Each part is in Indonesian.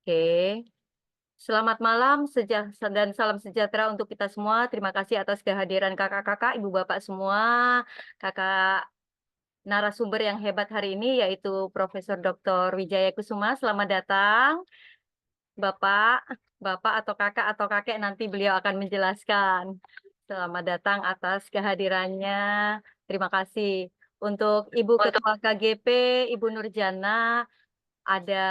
Oke. Selamat malam dan salam sejahtera untuk kita semua. Terima kasih atas kehadiran kakak-kakak, ibu bapak semua, kakak narasumber yang hebat hari ini yaitu Profesor Dr. Wijaya Kusuma. Selamat datang, Bapak, Bapak atau Kakak atau Kakek nanti beliau akan menjelaskan. Selamat datang atas kehadirannya. Terima kasih. Untuk Ibu Ketua KGP, Ibu Nurjana, ada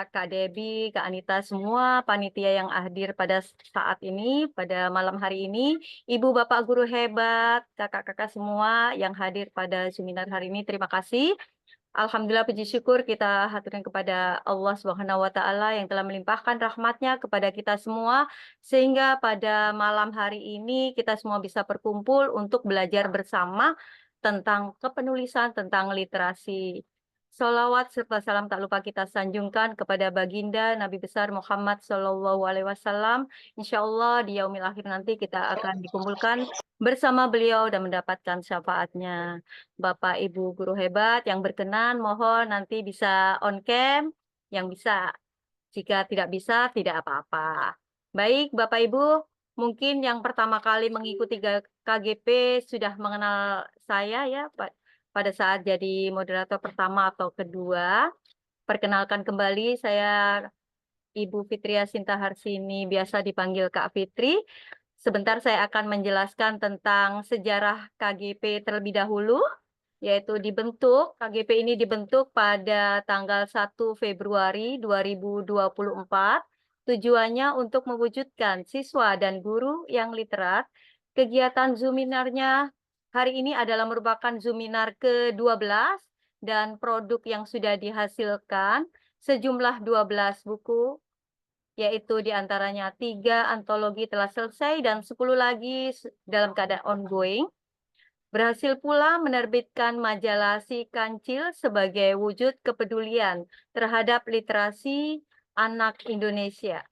Kak Debbie, Kak Anita, semua panitia yang hadir pada saat ini, pada malam hari ini. Ibu Bapak guru hebat, kakak-kakak semua yang hadir pada seminar hari ini, terima kasih. Alhamdulillah puji syukur kita haturkan kepada Allah Subhanahu wa taala yang telah melimpahkan rahmatnya kepada kita semua sehingga pada malam hari ini kita semua bisa berkumpul untuk belajar bersama tentang kepenulisan, tentang literasi. Sholawat serta salam tak lupa kita sanjungkan kepada baginda Nabi besar Muhammad Sallallahu Alaihi Wasallam. Insya Allah di yaumil akhir nanti kita akan dikumpulkan bersama beliau dan mendapatkan syafaatnya. Bapak Ibu guru hebat yang berkenan mohon nanti bisa on cam, yang bisa. Jika tidak bisa tidak apa-apa. Baik Bapak Ibu, mungkin yang pertama kali mengikuti KGP sudah mengenal saya ya pada saat jadi moderator pertama atau kedua. Perkenalkan kembali saya Ibu Fitria Sinta Harsini, biasa dipanggil Kak Fitri. Sebentar saya akan menjelaskan tentang sejarah KGP terlebih dahulu, yaitu KGP ini dibentuk pada tanggal 1 Februari 2024. Tujuannya untuk mewujudkan siswa dan guru yang literat. Kegiatan Zoominarnya hari ini adalah merupakan Zoominar ke-12 dan produk yang sudah dihasilkan sejumlah 12 buku, yaitu diantaranya 3 antologi telah selesai dan 10 lagi dalam keadaan ongoing. Berhasil pula menerbitkan majalah Si Kancil sebagai wujud kepedulian terhadap literasi anak Indonesia.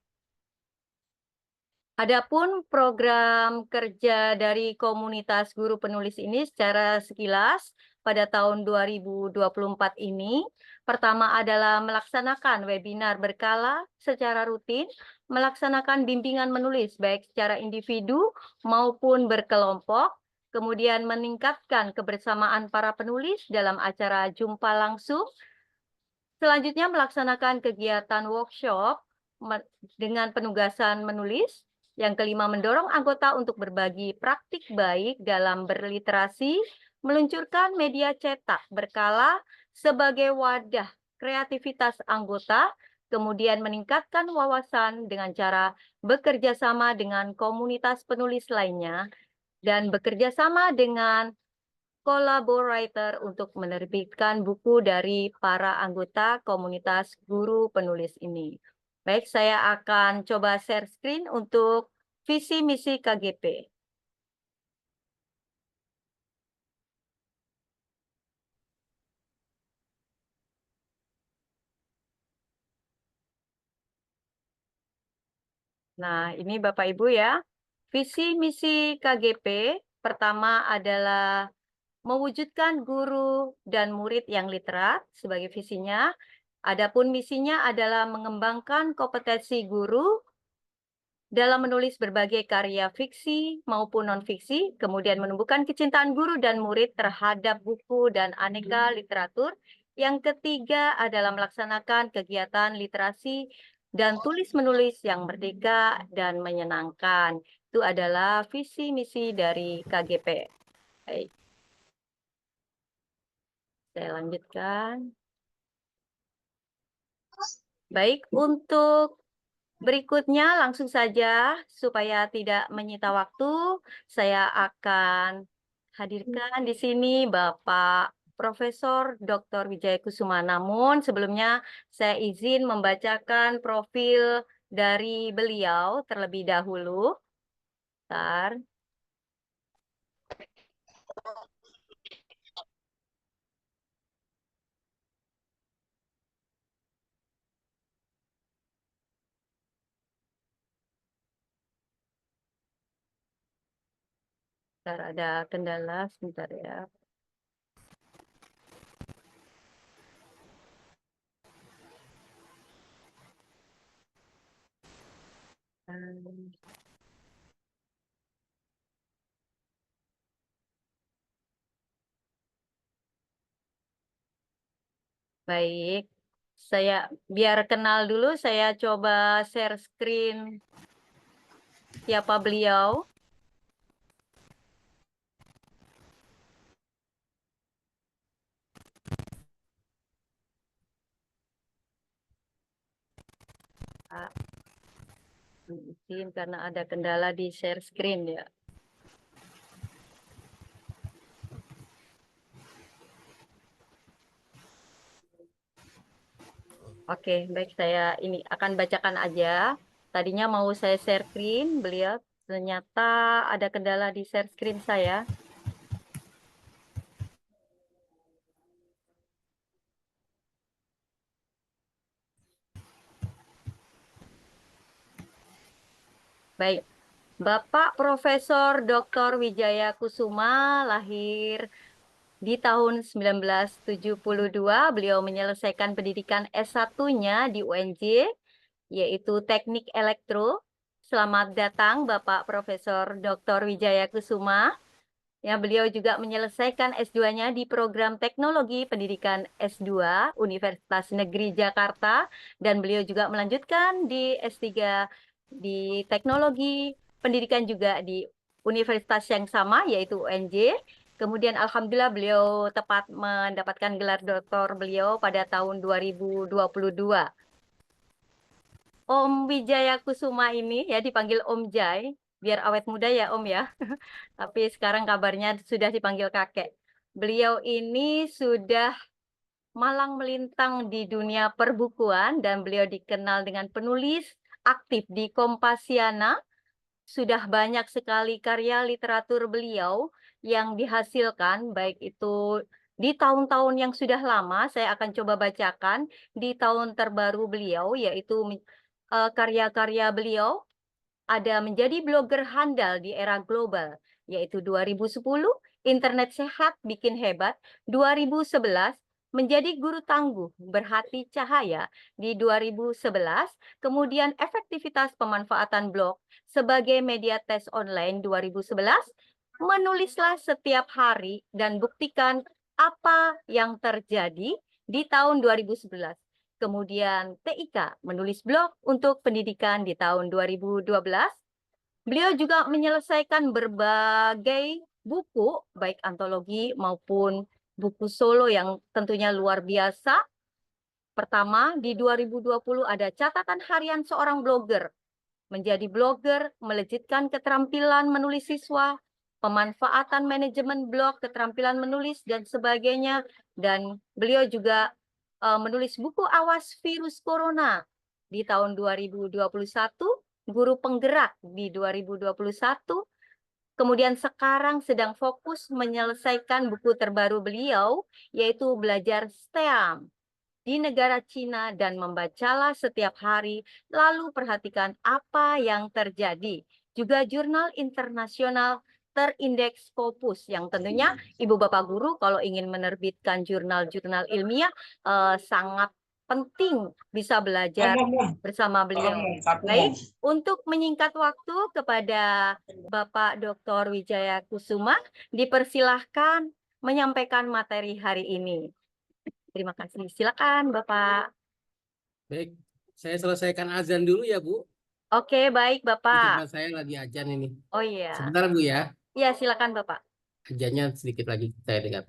Adapun program kerja dari komunitas guru penulis ini secara sekilas pada tahun 2024 ini, pertama adalah melaksanakan webinar berkala secara rutin, melaksanakan bimbingan menulis baik secara individu maupun berkelompok, kemudian meningkatkan kebersamaan para penulis dalam acara jumpa langsung, selanjutnya melaksanakan kegiatan workshop dengan penugasan menulis. Yang kelima, mendorong anggota untuk berbagi praktik baik dalam berliterasi, meluncurkan media cetak berkala sebagai wadah kreativitas anggota, kemudian meningkatkan wawasan dengan cara bekerja sama dengan komunitas penulis lainnya, dan bekerja sama dengan collaborator untuk menerbitkan buku dari para anggota komunitas guru penulis ini. Baik, saya akan coba share screen untuk visi misi KGP. Nah, ini Bapak Ibu ya. Visi misi KGP pertama adalah mewujudkan guru dan murid yang literat sebagai visinya. Adapun misinya adalah mengembangkan kompetensi guru dalam menulis berbagai karya fiksi maupun non-fiksi, kemudian menumbuhkan kecintaan guru dan murid terhadap buku dan aneka literatur. Yang ketiga adalah melaksanakan kegiatan literasi dan tulis-menulis yang merdeka dan menyenangkan. Itu adalah visi misi dari KGP. Baik, saya lanjutkan. Baik, untuk berikutnya langsung saja supaya tidak menyita waktu, saya akan hadirkan di sini Bapak Profesor Dr. Wijaya Kusuma. Namun sebelumnya saya izin membacakan profil dari beliau terlebih dahulu. Bentar. Bentar, ada kendala sebentar ya. Baik. Saya biar kenal dulu, saya coba share screen siapa beliau. Ah, izin karena ada kendala di share screen ya. Oke, baik saya ini akan bacakan aja. Tadinya mau saya share screen, beliau ternyata ada kendala di share screen saya. Baik, Bapak Profesor Dr. Wijaya Kusuma lahir di tahun 1972. Beliau menyelesaikan pendidikan S1-nya di UNJ, yaitu Teknik Elektro. Selamat datang Bapak Profesor Dr. Wijaya Kusuma. Ya, beliau juga menyelesaikan S2-nya di program Teknologi Pendidikan S2 Universitas Negeri Jakarta, dan beliau juga melanjutkan di S3 di Teknologi Pendidikan juga di universitas yang sama yaitu UNJ. Kemudian alhamdulillah beliau tepat mendapatkan gelar doktor beliau pada tahun 2022. Om Wijaya Kusuma ini ya dipanggil Om Jai, biar awet muda ya Om ya. Tapi sekarang kabarnya sudah dipanggil kakek. Beliau ini sudah malang melintang di dunia perbukuan dan beliau dikenal dengan penulis aktif di Kompasiana. Sudah banyak sekali karya literatur beliau yang dihasilkan, baik itu di tahun-tahun yang sudah lama. Saya akan coba bacakan di tahun terbaru beliau, yaitu karya-karya beliau ada menjadi blogger handal di era global, yaitu 2010, Internet Sehat Bikin Hebat, 2011, menjadi guru tangguh berhati cahaya di 2011, kemudian efektivitas pemanfaatan blog sebagai media tes online 2011, menulislah setiap hari dan buktikan apa yang terjadi di tahun 2011. Kemudian TIK menulis blog untuk pendidikan di tahun 2012. Beliau juga menyelesaikan berbagai buku, baik antologi maupun buku solo yang tentunya luar biasa. Pertama, di 2020 ada catatan harian seorang blogger. Menjadi blogger, melejitkan keterampilan menulis siswa, pemanfaatan manajemen blog, keterampilan menulis, dan sebagainya. Dan beliau juga menulis buku Awas Virus Corona di tahun 2021, Guru Penggerak di 2021, kemudian sekarang sedang fokus menyelesaikan buku terbaru beliau, yaitu Belajar STEAM di negara Cina dan membacalah setiap hari, lalu perhatikan apa yang terjadi. Juga jurnal internasional terindeks Scopus yang tentunya Ibu Bapak Guru kalau ingin menerbitkan jurnal-jurnal ilmiah sangat penting bisa belajar bersama beliau. Baik, untuk menyingkat waktu kepada Bapak Dr. Wijaya Kusuma, dipersilahkan menyampaikan materi hari ini. Terima kasih. Silakan, Bapak. Baik, saya selesaikan azan dulu ya, Bu. Oke, baik, Di Bapak. tempat saya lagi azan ini. Oh iya. Sebentar, Bu ya. Iya, silakan, Bapak. Azannya sedikit lagi saya dengar.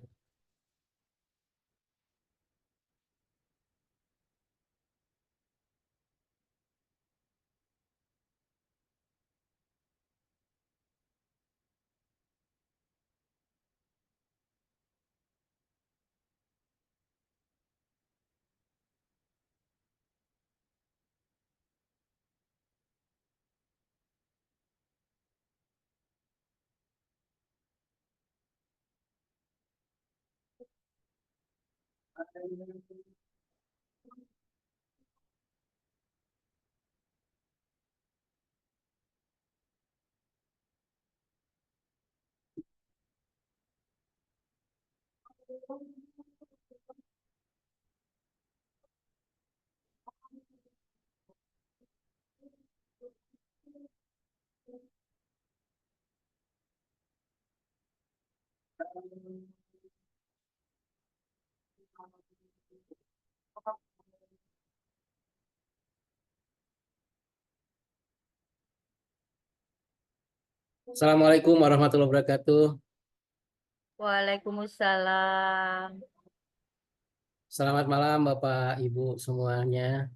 Assalamualaikum warahmatullahi wabarakatuh. Waalaikumsalam. Selamat malam Bapak Ibu semuanya.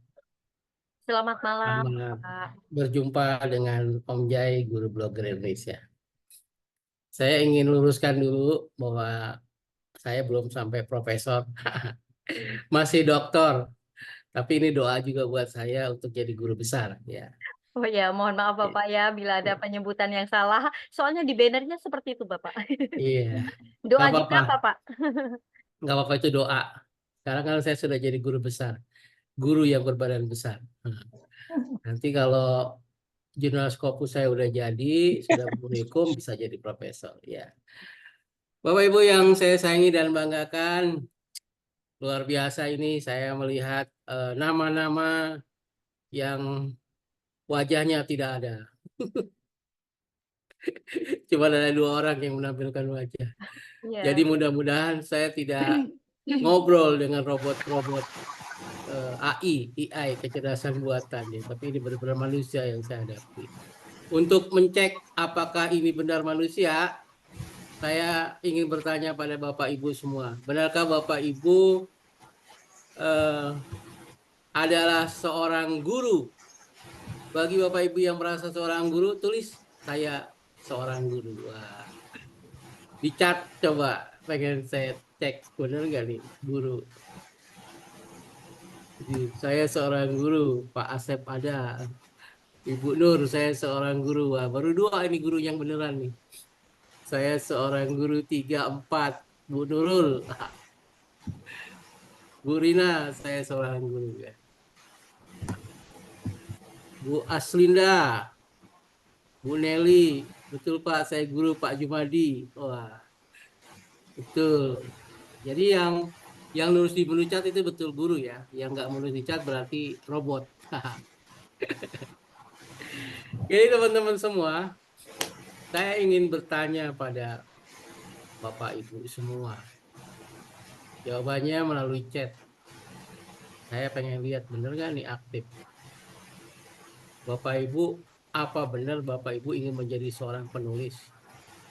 Selamat malam, Selamat Pak. berjumpa dengan Om Jai, Guru Blogger Indonesia. Saya ingin luruskan dulu bahwa saya belum sampai profesor, masih doktor. Tapi ini doa juga buat saya untuk jadi guru besar, ya. Oh ya, mohon maaf Bapak ya bila ada penyebutan yang salah. Soalnya di bannernya seperti itu, Bapak. Iya, nggak Doanya apa-apa, apa, Pak? nggak apa-apa itu doa. Sekarang kan saya sudah jadi guru besar, guru yang berbadan besar. Nah, nanti kalau jurnal Scopus saya udah jadi, sudah berunikum, bisa jadi profesor, ya. Bapak Ibu yang saya sayangi dan banggakan, luar biasa ini saya melihat nama-nama yang wajahnya tidak ada. Cuma ada 2 orang yang menampilkan wajah. Jadi Iya. mudah-mudahan saya tidak ngobrol dengan robot-robot AI, AI, kecerdasan buatan ya. Tapi ini benar-benar manusia yang saya hadapi. Untuk mencek apakah ini benar manusia, saya ingin bertanya pada Bapak Ibu semua. Benarkah Bapak Ibu eh, adalah seorang guru? Bagi Bapak Ibu yang merasa seorang guru, tulis saya seorang guru. Wah, di chat coba, pengen saya cek benar nggak nih guru. Jadi, saya seorang guru, Pak Asep ada, Ibu Nur, saya seorang guru. Wah, baru 2 ini guru yang beneran nih. Saya seorang guru 3, 4. Bu Nurul, Bu Rina, saya seorang guru ya. Bu Aslinda, Bu Nelly, betul Pak, saya guru Pak Jumadi. Wah, betul. Jadi yang nulis di menu chat itu betul guru ya. Yang nggak nulis di chat berarti robot. Jadi teman-teman semua, saya ingin bertanya pada Bapak Ibu semua. Jawabannya melalui chat. Saya pengen lihat bener nggak nih aktif. Bapak Ibu, apa benar Bapak Ibu ingin menjadi seorang penulis?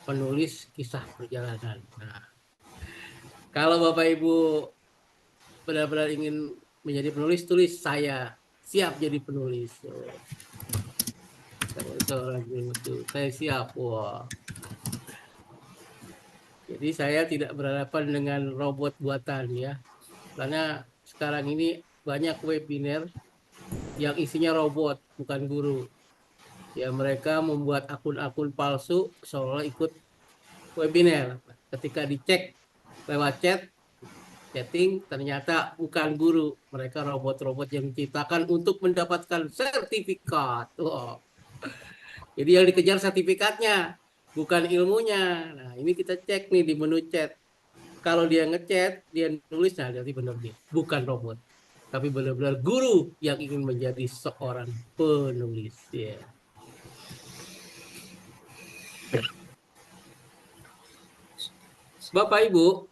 Penulis kisah perjalanan. Nah, kalau Bapak Ibu benar-benar ingin menjadi penulis, tulis saya siap jadi penulis. Oh, saya seorang itu, saya siap. Wah. Jadi saya tidak berhadapan dengan robot buatan ya. Karena sekarang ini banyak webinar yang isinya robot, bukan guru. Ya mereka membuat akun-akun palsu seolah ikut webinar. Ketika dicek lewat chatting, ternyata bukan guru. Mereka robot-robot yang diciptakan untuk mendapatkan sertifikat. Wow. Jadi yang dikejar sertifikatnya, bukan ilmunya. Nah, ini kita cek nih di menu chat. Kalau dia ngechat, dia nulis, nah berarti benar dia. Bukan robot. Tapi benar-benar guru yang ingin menjadi seorang penulis. Ya. Bapak Ibu,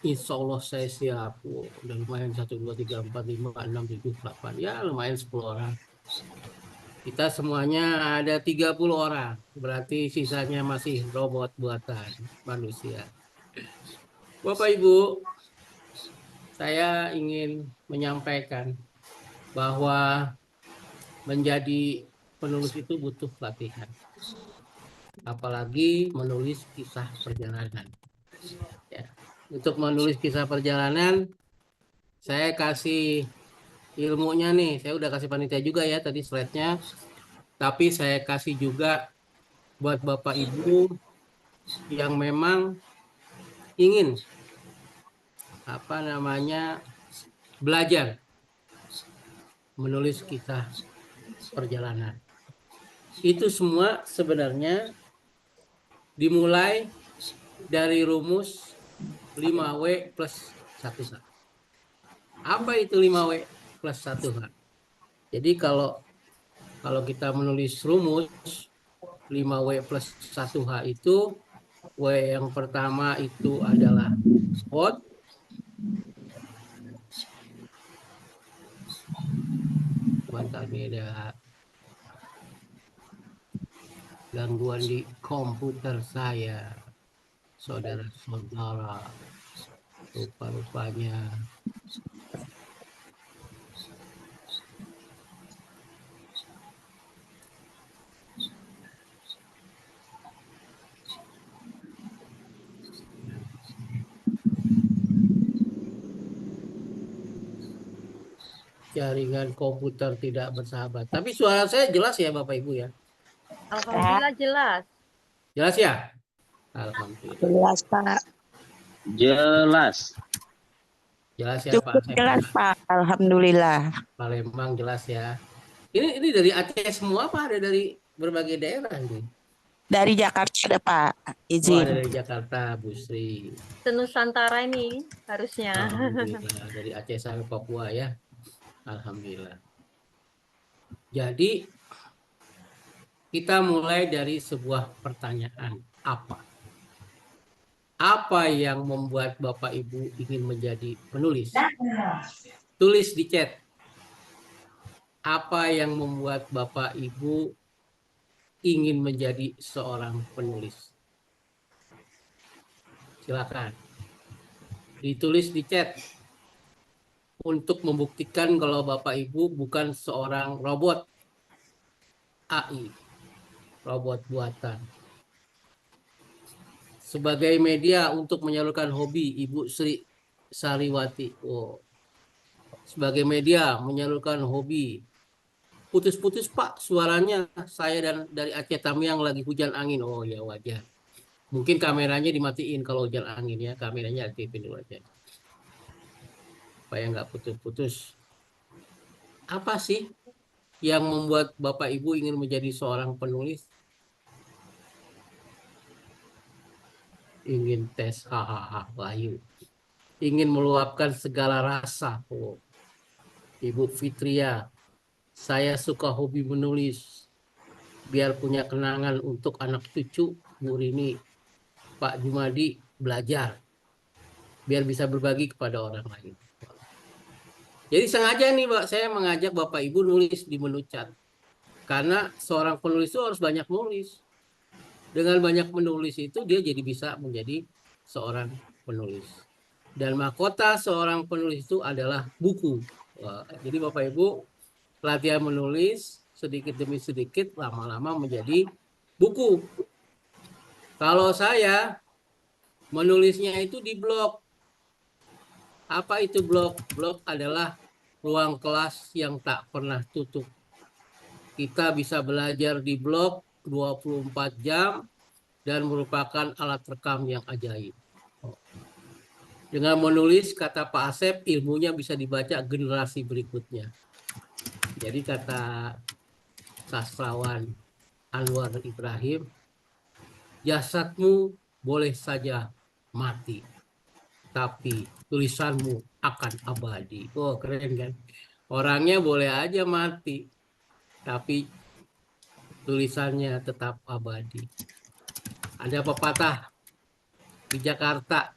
insya Allah saya siap. Wow, udah lumayan 1, 2, 3, 4, 5, 6, 7, 8. Ya lumayan 10 orang. Kita semuanya ada 30 orang. Berarti sisanya masih robot buatan manusia. Bapak Ibu, saya ingin menyampaikan bahwa menjadi penulis itu butuh latihan. Apalagi menulis kisah perjalanan. Ya. Untuk menulis kisah perjalanan, saya kasih ilmunya nih. Saya udah kasih panitia juga ya tadi slide-nya. Tapi saya kasih juga buat Bapak Ibu yang memang ingin apa namanya belajar menulis kisah perjalanan. Itu semua sebenarnya dimulai dari rumus 5W plus 1H. Apa itu 5W plus 1H? Jadi kalau kita menulis rumus 5W plus 1H itu, W yang pertama itu adalah what, sebentar beda. gangguan di komputer saya, saudara-saudara, rupa-rupanya. Jaringan komputer tidak bersahabat. Tapi suara saya jelas ya Bapak Ibu ya? Ya, Alhamdulillah jelas. Jelas ya? Alhamdulillah. jelas Pak. Jelas. Jelas ya Cukup Pak jelas Asep. Pak. Alhamdulillah. Palembang jelas ya. Ini dari Aceh semua apa ada dari berbagai daerah ini? Dari Jakarta ada Pak. Oh, Izin. ada dari Jakarta, Bu Sri. Senusantara ini harusnya. Alhamdulillah dari Aceh sampai Papua ya. Alhamdulillah. Jadi kita mulai dari sebuah pertanyaan. Apa yang membuat Bapak Ibu ingin menjadi penulis? Tulis di chat. Apa yang membuat Bapak Ibu ingin menjadi seorang penulis? Silakan. Ditulis di chat. Untuk membuktikan kalau Bapak Ibu bukan seorang robot AI, robot buatan. Sebagai media untuk menyalurkan hobi Ibu Sri Sariwati. Oh. Sebagai media menyalurkan hobi. Putus-putus Pak suaranya, saya dan dari Aceh Tamiang lagi hujan angin. Oh ya wajar. Mungkin kameranya dimatiin kalau hujan angin ya, kameranya aktifin dulu aja. Supaya nggak putus-putus. Apa sih yang membuat Bapak Ibu ingin menjadi seorang penulis? Ingin tes, hahaha, Wahyu. Ingin meluapkan segala rasa. Oh. Ibu Fitria, saya suka hobi menulis. Biar punya kenangan untuk anak cucu, Bu Rini, Pak Jumadi belajar. Biar bisa berbagi kepada orang lain. Jadi sengaja nih Pak, saya mengajak Bapak Ibu nulis di menu chat. Karena seorang penulis itu harus banyak nulis. Dengan banyak menulis itu dia jadi bisa menjadi seorang penulis. Dan mahkota seorang penulis itu adalah buku. Wah, jadi Bapak Ibu latihan menulis sedikit demi sedikit lama-lama menjadi buku. Kalau saya menulisnya itu di blog. Apa itu blog? Blog adalah ruang kelas yang tak pernah tutup. Kita bisa belajar di blog 24 jam dan merupakan alat rekam yang ajaib. Dengan menulis, kata Pak Asep, ilmunya bisa dibaca generasi berikutnya. Jadi kata sastrawan Anwar Ibrahim, jasadmu boleh saja mati, tapi tulisanmu akan abadi. Oh keren kan? Orangnya boleh aja mati, tapi tulisannya tetap abadi. Ada pepatah di Jakarta,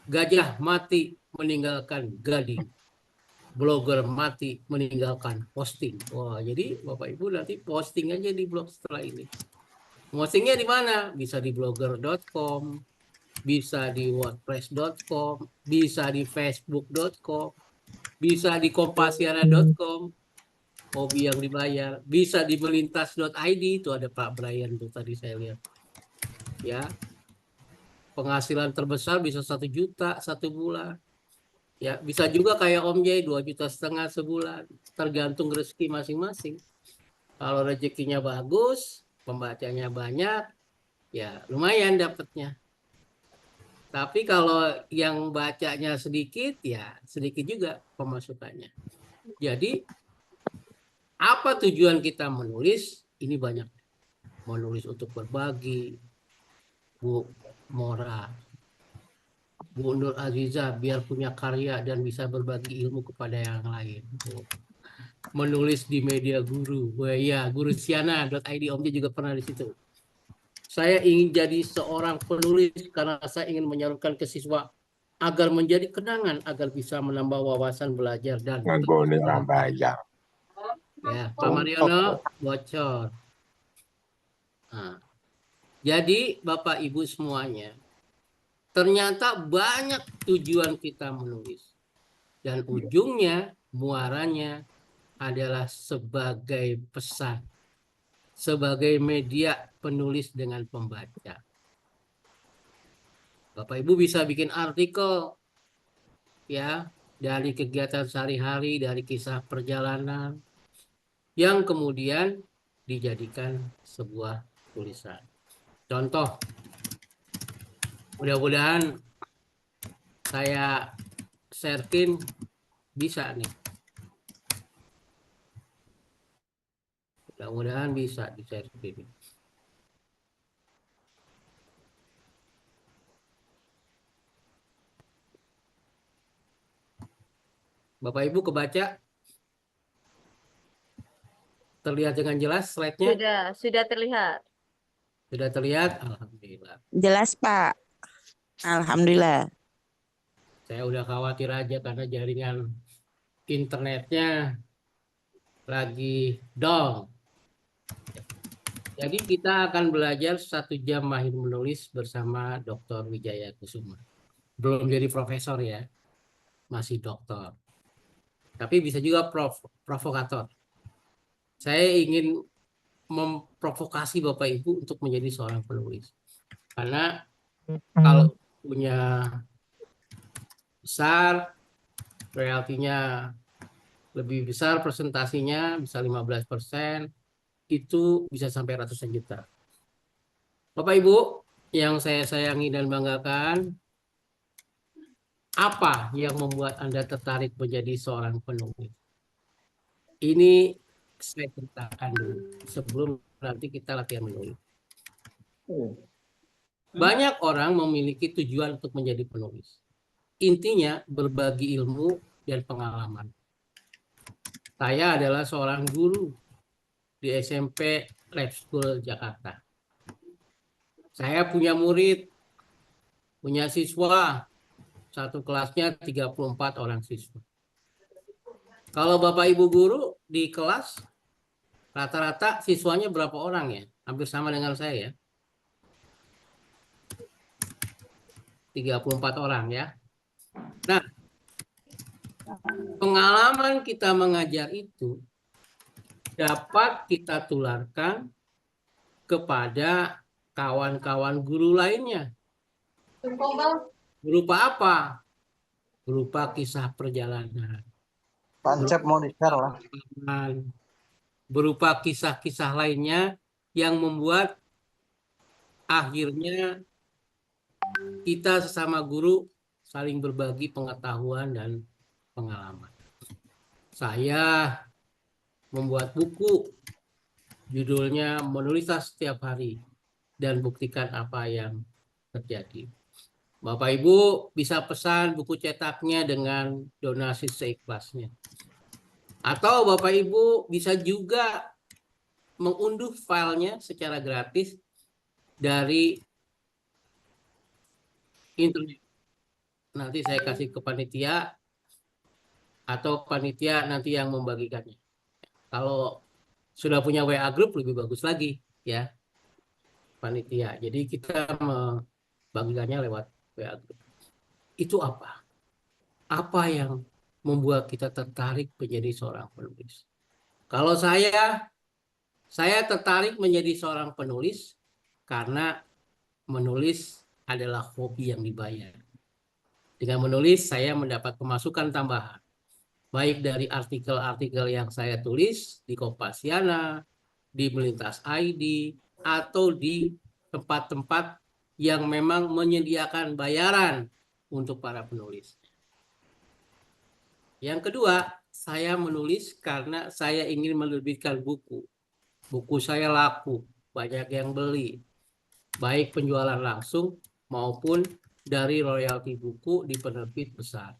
gajah mati meninggalkan gading, blogger mati meninggalkan posting. Wah, jadi Bapak Ibu nanti posting aja di blog setelah ini. Postingnya di mana? Bisa di blogger.com, bisa di wordpress.com, bisa di facebook.com, bisa di kompasiana.com, hobi yang dibayar, bisa di melintas.id, itu ada Pak Brian tuh tadi saya lihat. Ya, penghasilan terbesar bisa 1 juta 1 bulan. Ya, bisa juga kayak Om Jay 2,5 juta sebulan, tergantung rezeki masing-masing. Kalau rezekinya bagus, pembacanya banyak, ya lumayan dapatnya. Tapi kalau yang bacanya sedikit, ya sedikit juga pemasukannya. Jadi, apa tujuan kita menulis? Ini banyak. Menulis untuk berbagi, Bu Mora, Bu Nur Aziza, biar punya karya dan bisa berbagi ilmu kepada yang lain. Menulis di media guru. Wah ya, gurusiana.id, Om J juga pernah di situ. Saya ingin jadi seorang penulis karena saya ingin menyalurkan ke siswa agar menjadi kenangan, agar bisa menambah wawasan belajar dan Nganggo orang bayar. ya, Pak Mariono bocor. Nah, jadi Bapak Ibu semuanya, ternyata banyak tujuan kita menulis. Dan ujungnya, muaranya adalah sebagai pesan, sebagai media penulis dengan pembaca. Bapak Ibu bisa bikin artikel ya dari kegiatan sehari-hari, dari kisah perjalanan yang kemudian dijadikan sebuah tulisan. Contoh, mudah-mudahan saya sharein bisa nih. Mudah-mudahan bisa di-sharein. Bapak Ibu kebaca? Terlihat dengan jelas slide-nya? Sudah terlihat. Sudah terlihat? Alhamdulillah. Jelas, Pak. Alhamdulillah. Saya udah khawatir aja karena jaringan internetnya lagi down. Jadi kita akan belajar 1 jam mahir menulis bersama Dr. Wijaya Kusuma. Belum jadi profesor ya, masih doktor. Tapi bisa juga provokator. Saya ingin memprovokasi Bapak Ibu untuk menjadi seorang penulis. Karena kalau punya besar, royaltinya lebih besar, presentasinya bisa 15%, itu bisa sampai ratusan juta. Bapak Ibu yang saya sayangi dan banggakan, apa yang membuat Anda tertarik menjadi seorang penulis? Ini saya ceritakan dulu sebelum nanti kita latihan menulis. Banyak orang memiliki tujuan untuk menjadi penulis. Intinya berbagi ilmu dan pengalaman. Saya adalah seorang guru di SMP Lab School Jakarta. Saya punya murid, punya siswa, satu kelasnya 34 orang siswa. Kalau Bapak Ibu guru di kelas, rata-rata siswanya berapa orang ya? Hampir sama dengan saya ya. 34 orang ya. Nah, pengalaman kita mengajar itu dapat kita tularkan kepada kawan-kawan guru lainnya. Berupa apa? Berupa kisah perjalanan. Konsep mau di-share lah. Berupa kisah-kisah lainnya yang membuat akhirnya kita sesama guru saling berbagi pengetahuan dan pengalaman. Saya membuat buku, judulnya Menulislah Setiap Hari dan Buktikan Apa Yang Terjadi. Bapak Ibu bisa pesan buku cetaknya dengan donasi seikhlasnya. Atau Bapak Ibu bisa juga mengunduh filenya secara gratis dari internet. Nanti saya kasih ke panitia atau panitia nanti yang membagikannya. Kalau sudah punya WA group lebih bagus lagi ya panitia. Jadi kita membagikannya lewat WA group. Itu apa? Apa yang membuat kita tertarik menjadi seorang penulis? Kalau saya tertarik menjadi seorang penulis karena menulis adalah hobi yang dibayar. Dengan menulis saya mendapat pemasukan tambahan. Baik dari artikel-artikel yang saya tulis di Kompasiana, di Melintas ID, atau di tempat-tempat yang memang menyediakan bayaran untuk para penulis. Yang kedua, saya menulis karena saya ingin menerbitkan buku. Buku saya laku, banyak yang beli. Baik penjualan langsung maupun dari royalti buku di penerbit besar.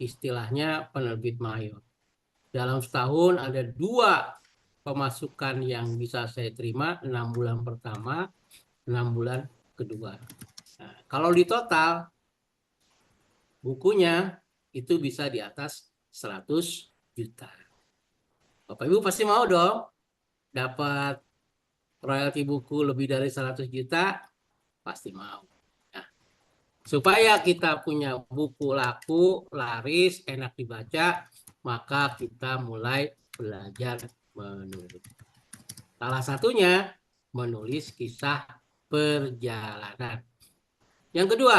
Istilahnya penerbit mayor. Dalam setahun ada 2 pemasukan yang bisa saya terima, 6 bulan pertama, 6 bulan kedua. Nah, kalau di total, bukunya itu bisa di atas 100 juta. Bapak Ibu pasti mau dong dapat royalti buku lebih dari 100 juta, pasti mau. Nah, supaya kita punya buku laku, laris, enak dibaca, maka kita mulai belajar menulis. Salah satunya menulis kisah perjalanan. Yang kedua,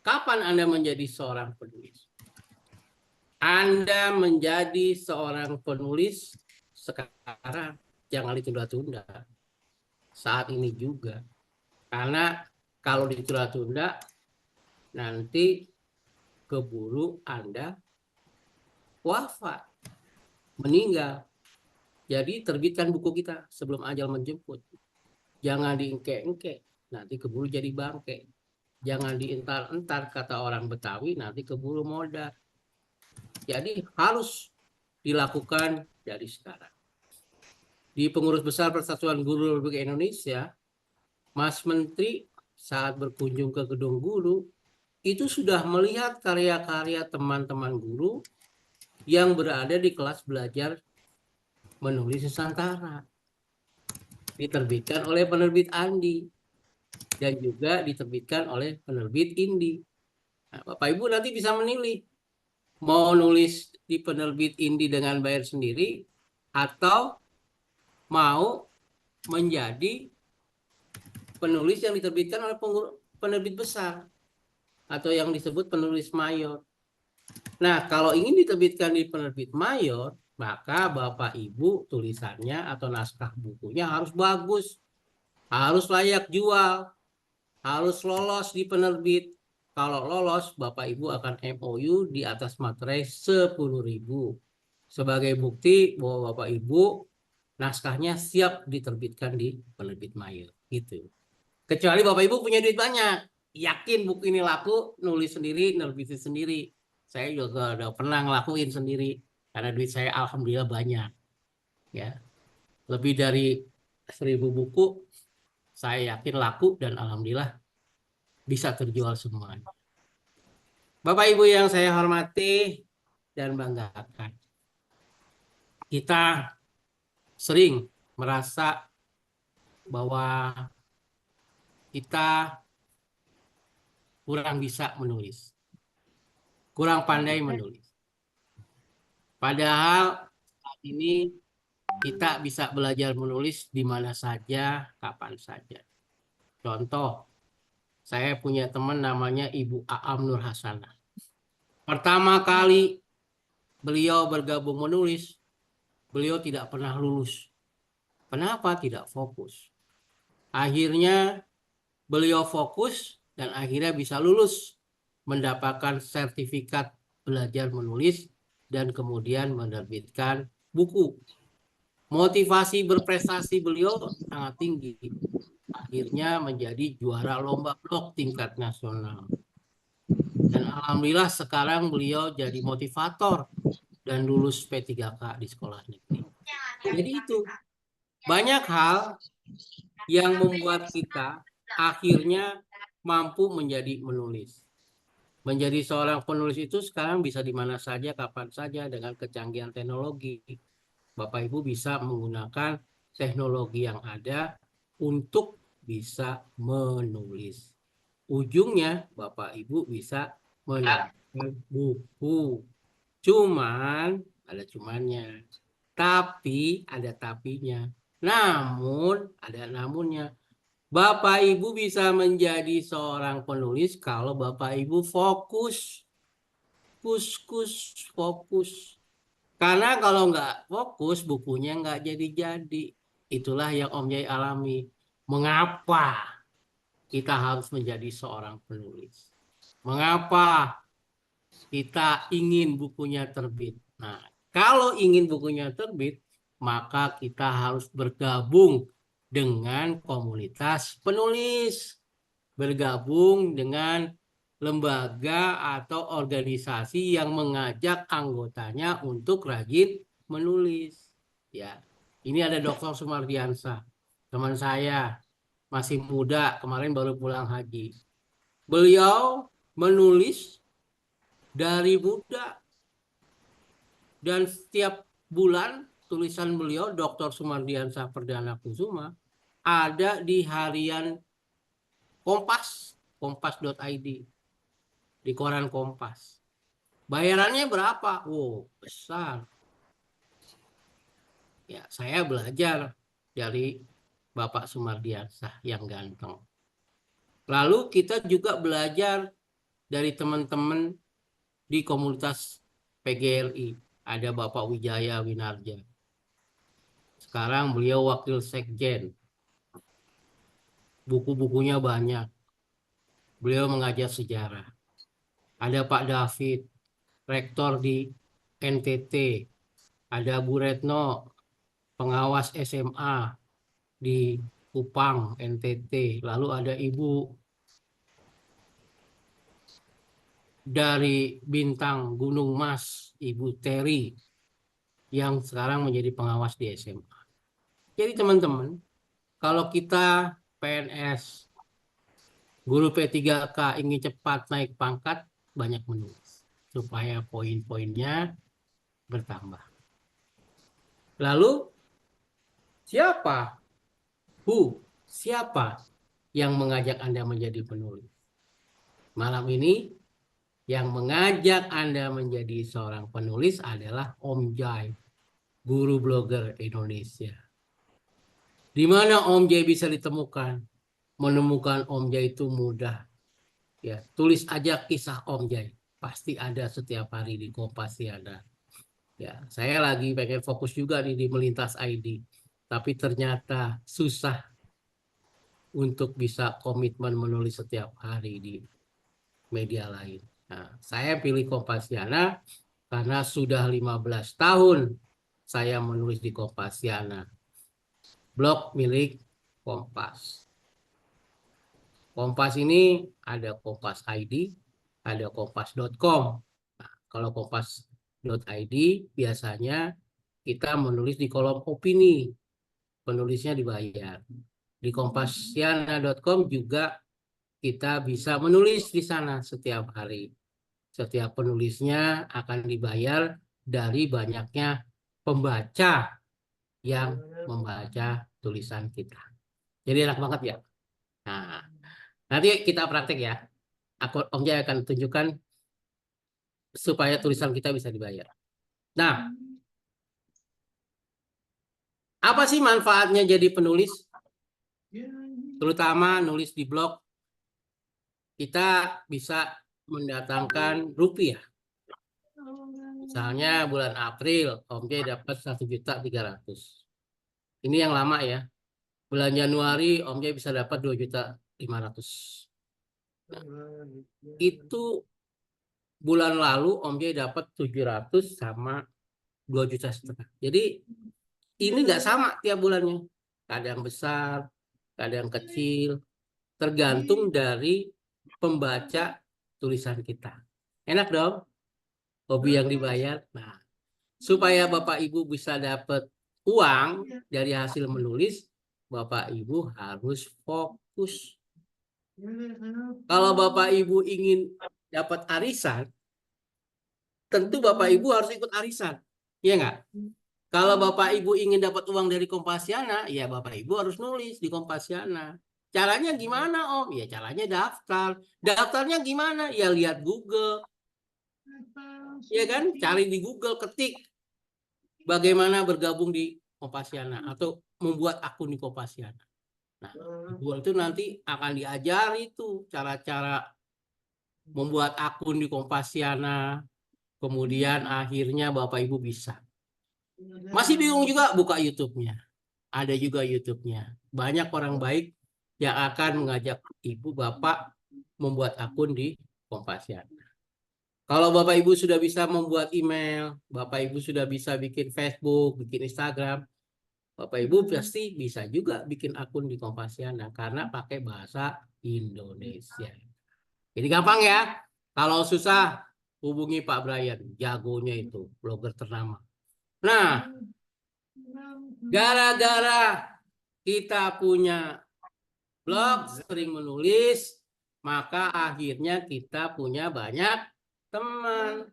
kapan Anda menjadi seorang penulis? Anda menjadi seorang penulis sekarang, jangan ditunda-tunda. Saat ini juga. Karena kalau ditunda-tunda, nanti keburu Anda wafat, meninggal. Jadi terbitkan buku kita sebelum ajal menjemput. Jangan diengke-engke, nanti keburu jadi bangke. Jangan dientar-entar, kata orang Betawi, nanti keburu modar. Jadi harus dilakukan dari sekarang. Di Pengurus Besar Persatuan Guru Republik Indonesia, Mas Menteri saat berkunjung ke gedung guru, itu sudah melihat karya-karya teman-teman guru yang berada di kelas belajar menulis Nusantara. Diterbitkan oleh penerbit Andi dan juga diterbitkan oleh penerbit Indi. Nah, Bapak Ibu nanti bisa menilai mau nulis di penerbit Indi dengan bayar sendiri atau mau menjadi penulis yang diterbitkan oleh penerbit besar atau yang disebut penulis mayor. Nah, kalau ingin diterbitkan di penerbit mayor, maka Bapak Ibu tulisannya atau naskah bukunya harus bagus, harus layak jual, harus lolos di penerbit. Kalau lolos, Bapak Ibu akan MOU di atas materai 10.000 sebagai bukti bahwa Bapak Ibu naskahnya siap diterbitkan di penerbit mayor. Gitu. Kecuali Bapak Ibu punya duit banyak, yakin buku ini laku, nulis sendiri, nerbitin sendiri. Saya juga udah pernah ngelakuin sendiri karena duit saya alhamdulillah banyak. Ya, lebih dari 1.000 buku saya yakin laku dan alhamdulillah bisa terjual semuanya. Bapak Ibu yang saya hormati dan banggakan, kita sering merasa bahwa kita kurang bisa menulis, kurang pandai menulis. Padahal saat ini kita bisa belajar menulis di mana saja, kapan saja. Contoh, saya punya teman namanya Ibu Aam Nur Hasanah. Pertama kali beliau bergabung menulis, beliau tidak pernah lulus. Kenapa? Tidak fokus. Akhirnya beliau fokus dan akhirnya bisa lulus, mendapatkan sertifikat belajar menulis dan kemudian menerbitkan buku. Motivasi berprestasi beliau sangat tinggi. Akhirnya menjadi juara lomba blog tingkat nasional. Dan alhamdulillah sekarang beliau jadi motivator dan lulus P3K di sekolah negeri. Jadi itu banyak hal yang membuat kita akhirnya mampu menjadi menulis. Menjadi seorang penulis itu sekarang bisa di mana saja, kapan saja dengan kecanggihan teknologi. Bapak Ibu bisa menggunakan teknologi yang ada untuk bisa menulis. Ujungnya Bapak Ibu bisa menerbitkan buku. Cuman ada cumannya. Tapi ada tapinya. Namun ada namunnya. Bapak Ibu bisa menjadi seorang penulis kalau Bapak Ibu fokus. Fokus. Karena kalau nggak fokus, bukunya nggak jadi-jadi. Itulah yang Om Yai alami. Mengapa kita harus menjadi seorang penulis? Mengapa kita ingin bukunya terbit? Nah, kalau ingin bukunya terbit, maka kita harus bergabung dengan komunitas penulis. Bergabung dengan lembaga atau organisasi yang mengajak anggotanya untuk rajin menulis. Ya, ini ada Dr. Sumardiansa, teman saya. masih muda, kemarin baru pulang haji. Beliau menulis dari muda dan setiap bulan tulisan beliau Dr. Sumardiansah Perdana Kusuma ada di harian Kompas, kompas.id, di koran Kompas. Bayarannya berapa? Wow, besar. Ya, saya belajar dari Bapak Sumardiansah yang ganteng. Lalu kita juga belajar dari teman-teman di komunitas PGRI. Ada Bapak Wijaya Winarja. Sekarang beliau wakil sekjen. Buku-bukunya banyak. Beliau mengajar sejarah. Ada Pak David, rektor di NTT. Ada Bu Retno, pengawas SMA di Kupang, NTT. Lalu ada Ibu dari Bintang Gunung Mas, Ibu Terry, yang sekarang menjadi pengawas di SMA. Jadi teman-teman, kalau kita PNS, guru P3K ingin cepat naik pangkat, banyak menulis supaya poin-poinnya bertambah. Lalu siapa yang mengajak Anda menjadi penulis? Malam ini yang mengajak Anda menjadi seorang penulis adalah Om Jai, guru blogger Indonesia. Di mana Om Jai bisa ditemukan? Menemukan Om Jai itu mudah. Ya, tulis aja kisah Om Jai. Pasti ada setiap hari di Kompasiana. Ya, saya lagi pengen fokus juga nih di Melintas ID. Tapi ternyata susah untuk bisa komitmen menulis setiap hari di media lain. Nah, saya pilih Kompasiana karena sudah 15 tahun saya menulis di Kompasiana. Blog milik Kompas. Kompas ini ada Kompas ID, ada kompas.com. Nah, kalau kompas.id biasanya kita menulis di kolom opini, penulisnya dibayar. Di kompasiana.com juga kita bisa menulis di sana setiap hari. Setiap penulisnya akan dibayar dari banyaknya pembaca yang membaca tulisan kita. Jadi enak banget ya. Nah, nanti kita praktek ya. Om Jai akan tunjukkan supaya tulisan kita bisa dibayar. Nah, apa sih manfaatnya jadi penulis? Terutama nulis di blog, kita bisa mendatangkan rupiah. Misalnya bulan April, Om Jai dapat 1.300.000. Ini yang lama ya. Bulan Januari, Om Jai bisa dapat 2.500.000. Nah, itu bulan lalu Om Jai dapat 700 sama 2,5 juta. Jadi ini nggak sama tiap bulannya. Kadang besar, kadang kecil. Tergantung dari pembaca tulisan kita. Enak dong? Hobi yang dibayar. Nah, supaya Bapak Ibu bisa dapat uang dari hasil menulis, Bapak Ibu harus fokus. Kalau Bapak Ibu ingin dapat arisan, tentu Bapak Ibu harus ikut arisan. Iya nggak? Kalau Bapak Ibu ingin dapat uang dari Kompasiana, ya Bapak Ibu harus nulis di Kompasiana. Caranya gimana, Om? Ya caranya daftar. Daftarnya gimana? Ya lihat Google. Ya kan? Cari di Google, ketik bagaimana bergabung di Kompasiana atau membuat akun di Kompasiana. Nah, Google itu nanti akan diajari itu cara-cara membuat akun di Kompasiana. Kemudian akhirnya Bapak Ibu bisa. Masih bingung juga, buka YouTube-nya. Ada juga YouTube-nya. Banyak orang baik yang akan mengajak Ibu Bapak membuat akun di Kompasiana. Kalau Bapak Ibu sudah bisa membuat email, Bapak Ibu sudah bisa bikin Facebook, bikin Instagram, Bapak Ibu pasti bisa juga bikin akun di Kompasiana karena pakai bahasa Indonesia. Jadi gampang ya. Kalau susah, hubungi Pak Brian, jagonya itu, blogger ternama. Nah, gara-gara kita punya blog, sering menulis, maka akhirnya kita punya banyak teman.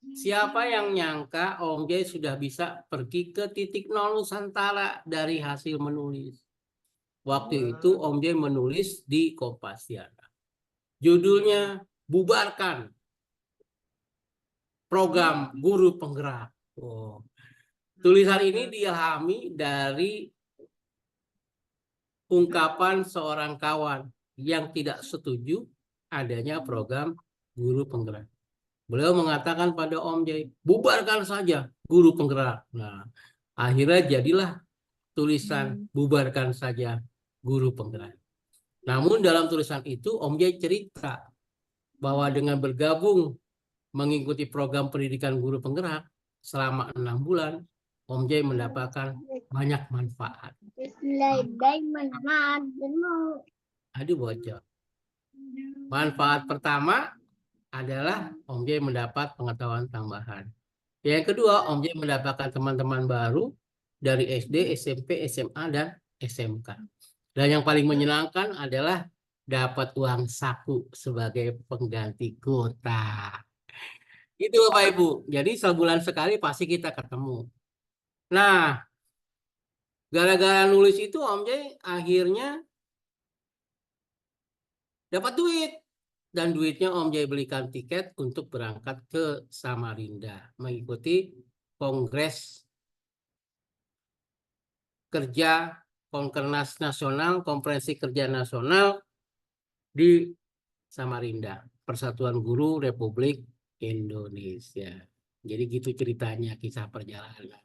Siapa yang nyangka Om Jay sudah bisa pergi ke titik nol Nusantara dari hasil menulis. Waktu itu Om Jay menulis di Kompasiana. Judulnya Bubarkan Program Guru Penggerak. Oh. Tulisan ini diilhami dari ungkapan seorang kawan yang tidak setuju adanya program guru penggerak. Beliau mengatakan pada Om Jay, bubarkan saja guru penggerak. Nah, akhirnya jadilah tulisan bubarkan saja guru penggerak. Namun dalam tulisan itu Om Jay cerita bahwa dengan bergabung mengikuti program pendidikan guru penggerak selama 6 bulan, Om Jay mendapatkan banyak manfaat. Aduh bocor. Manfaat pertama adalah Om Jay mendapat pengetahuan tambahan. Yang kedua, Om Jay mendapatkan teman-teman baru dari SD, SMP, SMA, dan SMK. Dan yang paling menyenangkan adalah dapat uang saku sebagai pengganti kuota. Itu Bapak Ibu. Jadi sebulan sekali pasti kita ketemu. Nah, gara-gara nulis itu Om Jay akhirnya dapat duit. Dan duitnya Om Jay belikan tiket untuk berangkat ke Samarinda. Mengikuti Kongres Kerja Konkernas Nasional, Konferensi Kerja Nasional di Samarinda. Persatuan Guru Republik Indonesia. Jadi gitu ceritanya kisah perjalanan.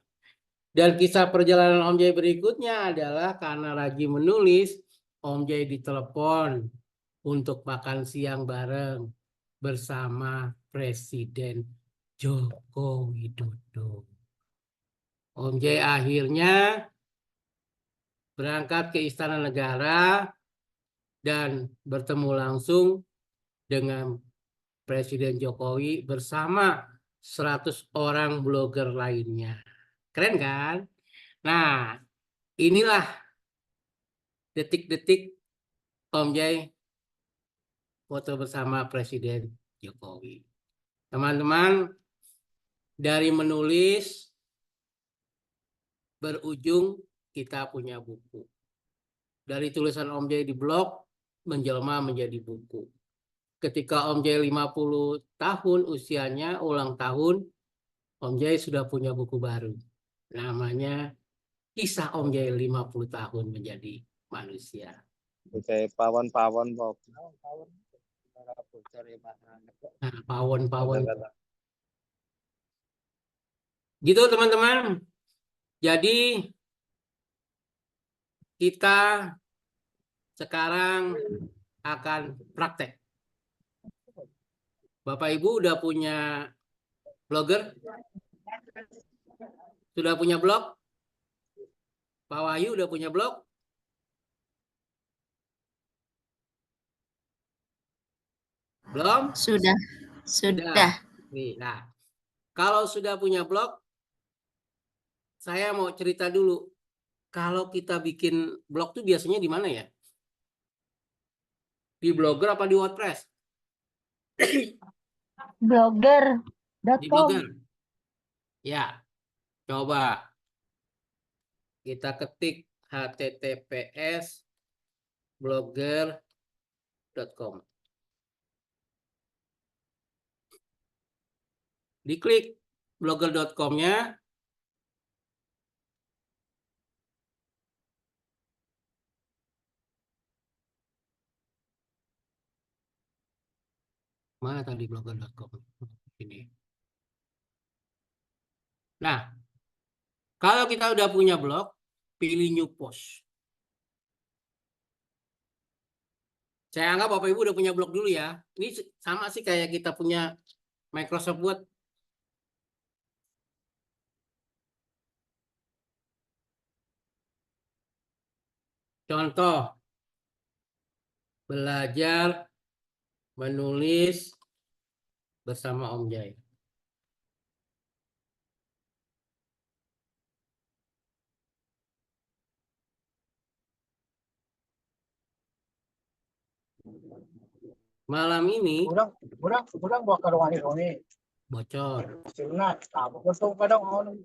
Dan kisah perjalanan Om Jay berikutnya adalah karena rajin menulis, Om Jay ditelepon untuk makan siang bareng bersama Presiden Joko Widodo. Om Jay akhirnya berangkat ke Istana Negara dan bertemu langsung dengan Presiden Jokowi bersama 100 orang blogger lainnya. Keren kan? Nah, inilah detik-detik Om Jay foto bersama Presiden Jokowi. Teman-teman, dari menulis berujung kita punya buku. Dari tulisan Om Jay di blog menjelma menjadi buku. Ketika Om Jay 50 tahun usianya, ulang tahun, Om Jay sudah punya buku baru. Namanya Kisah Om Jay 50 tahun menjadi manusia. Kayak pawon-pawon Bob. Nah, pawon-pawon. Gitu teman-teman. Jadi kita sekarang akan praktek. Bapak Ibu udah punya blogger? Sudah punya blog? Pak Wahyu udah punya blog? Belum? Sudah. Nih, nah, kalau sudah punya blog, saya mau cerita dulu. Kalau kita bikin blog tuh biasanya di mana ya? Di Blogger apa di WordPress? Di Blogger.com. Blogger. Ya, coba kita ketik https blogger.com. Diklik blogger.com-nya. Mana tadi blogger.com? Ini. Nah, kalau kita udah punya blog, pilih new post. Saya anggap Bapak Ibu udah punya blog dulu ya. Ini sama sih kayak kita punya Microsoft Word. Contoh, belajar menulis bersama Om Jay. Malam ini Kurang bawa ke ruang ini. bocor. Sunat, apa betul kadang orang.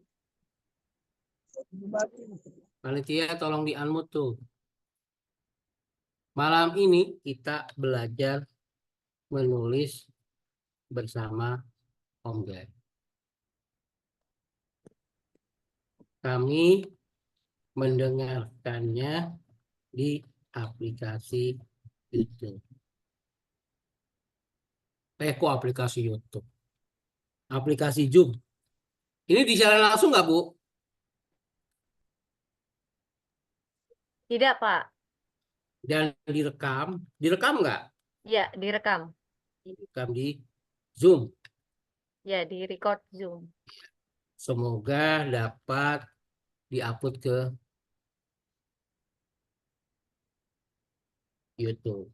Panitia tolong di-unmute tuh. Malam ini kita belajar menulis bersama Om Jai. Kami mendengarkannya di aplikasi YouTube. Kok aplikasi YouTube? Aplikasi Zoom. Ini disiaran langsung nggak, Bu? Tidak, Pak. Dan direkam. Direkam nggak? Ya, direkam. Direkam di Zoom. Ya, di record Zoom. Semoga dapat diupload ke YouTube.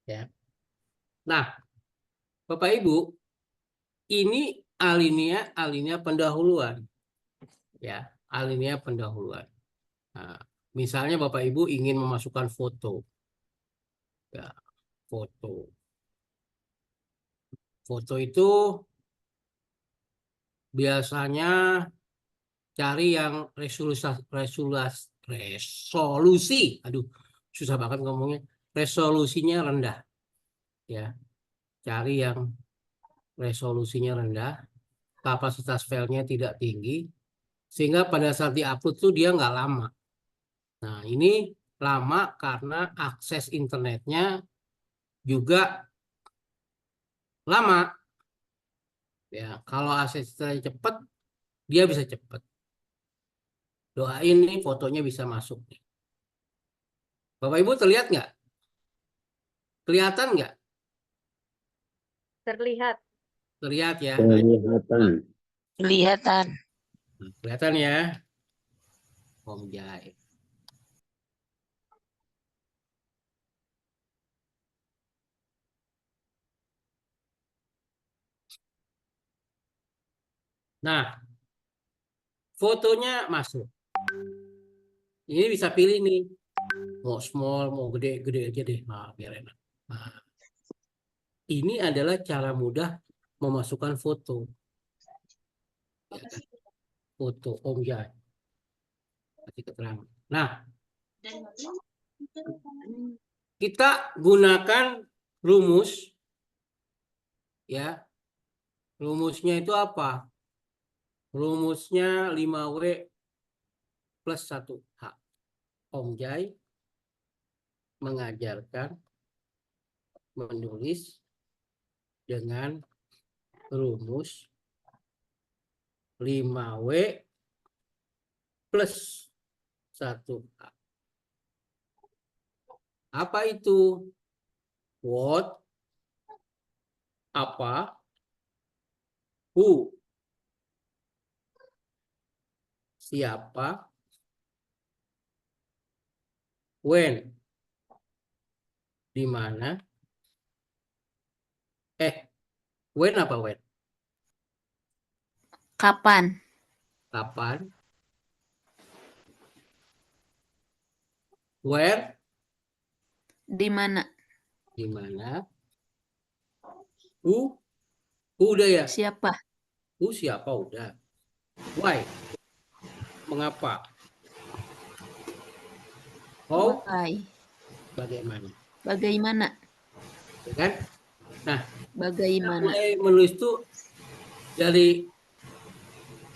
Ya. Nah, Bapak Ibu, ini alinea pendahuluan. Ya, alinea pendahuluan. Nah, misalnya Bapak Ibu ingin memasukkan foto. Ya, foto. Foto itu biasanya cari yang resolusi, aduh, susah banget ngomongnya. Resolusinya rendah. Ya, cari yang resolusinya rendah, kapasitas filenya tidak tinggi, sehingga pada saat diupload tuh dia nggak lama. Nah, ini lama karena akses internetnya juga lama. Ya, kalau akses internet cepat, dia bisa cepat. Doain nih fotonya bisa masuk. Bapak Ibu terlihat nggak? Kelihatan nggak? Terlihat. Terlihat ya. Kelihatan. Kelihatan. Nah, kelihatan ya. Om Jai. Nah, fotonya masuk. Ini bisa pilih nih. Mau small, mau gede-gede aja deh. Nah, biar enak. Nah, ini adalah cara mudah memasukkan foto. Ya kan? Foto Om Jai. Kasih keterangan. Nah, kita gunakan rumus. Ya, rumusnya itu apa? Rumusnya 5W plus 1H. Om Jai mengajarkan menulis dengan rumus 5W plus 1H. Apa itu? What? Apa? Who? Siapa? When? Di mana? When apa when? Kapan? Kapan? Where? Di mana? Di mana? Who? Who udah ya? Siapa? Who siapa udah. Why? Mengapa? How? Why? Bagaimana? Bagaimana? Ya kan? Nah, kita Bagaimana? mulai menulis tuh dari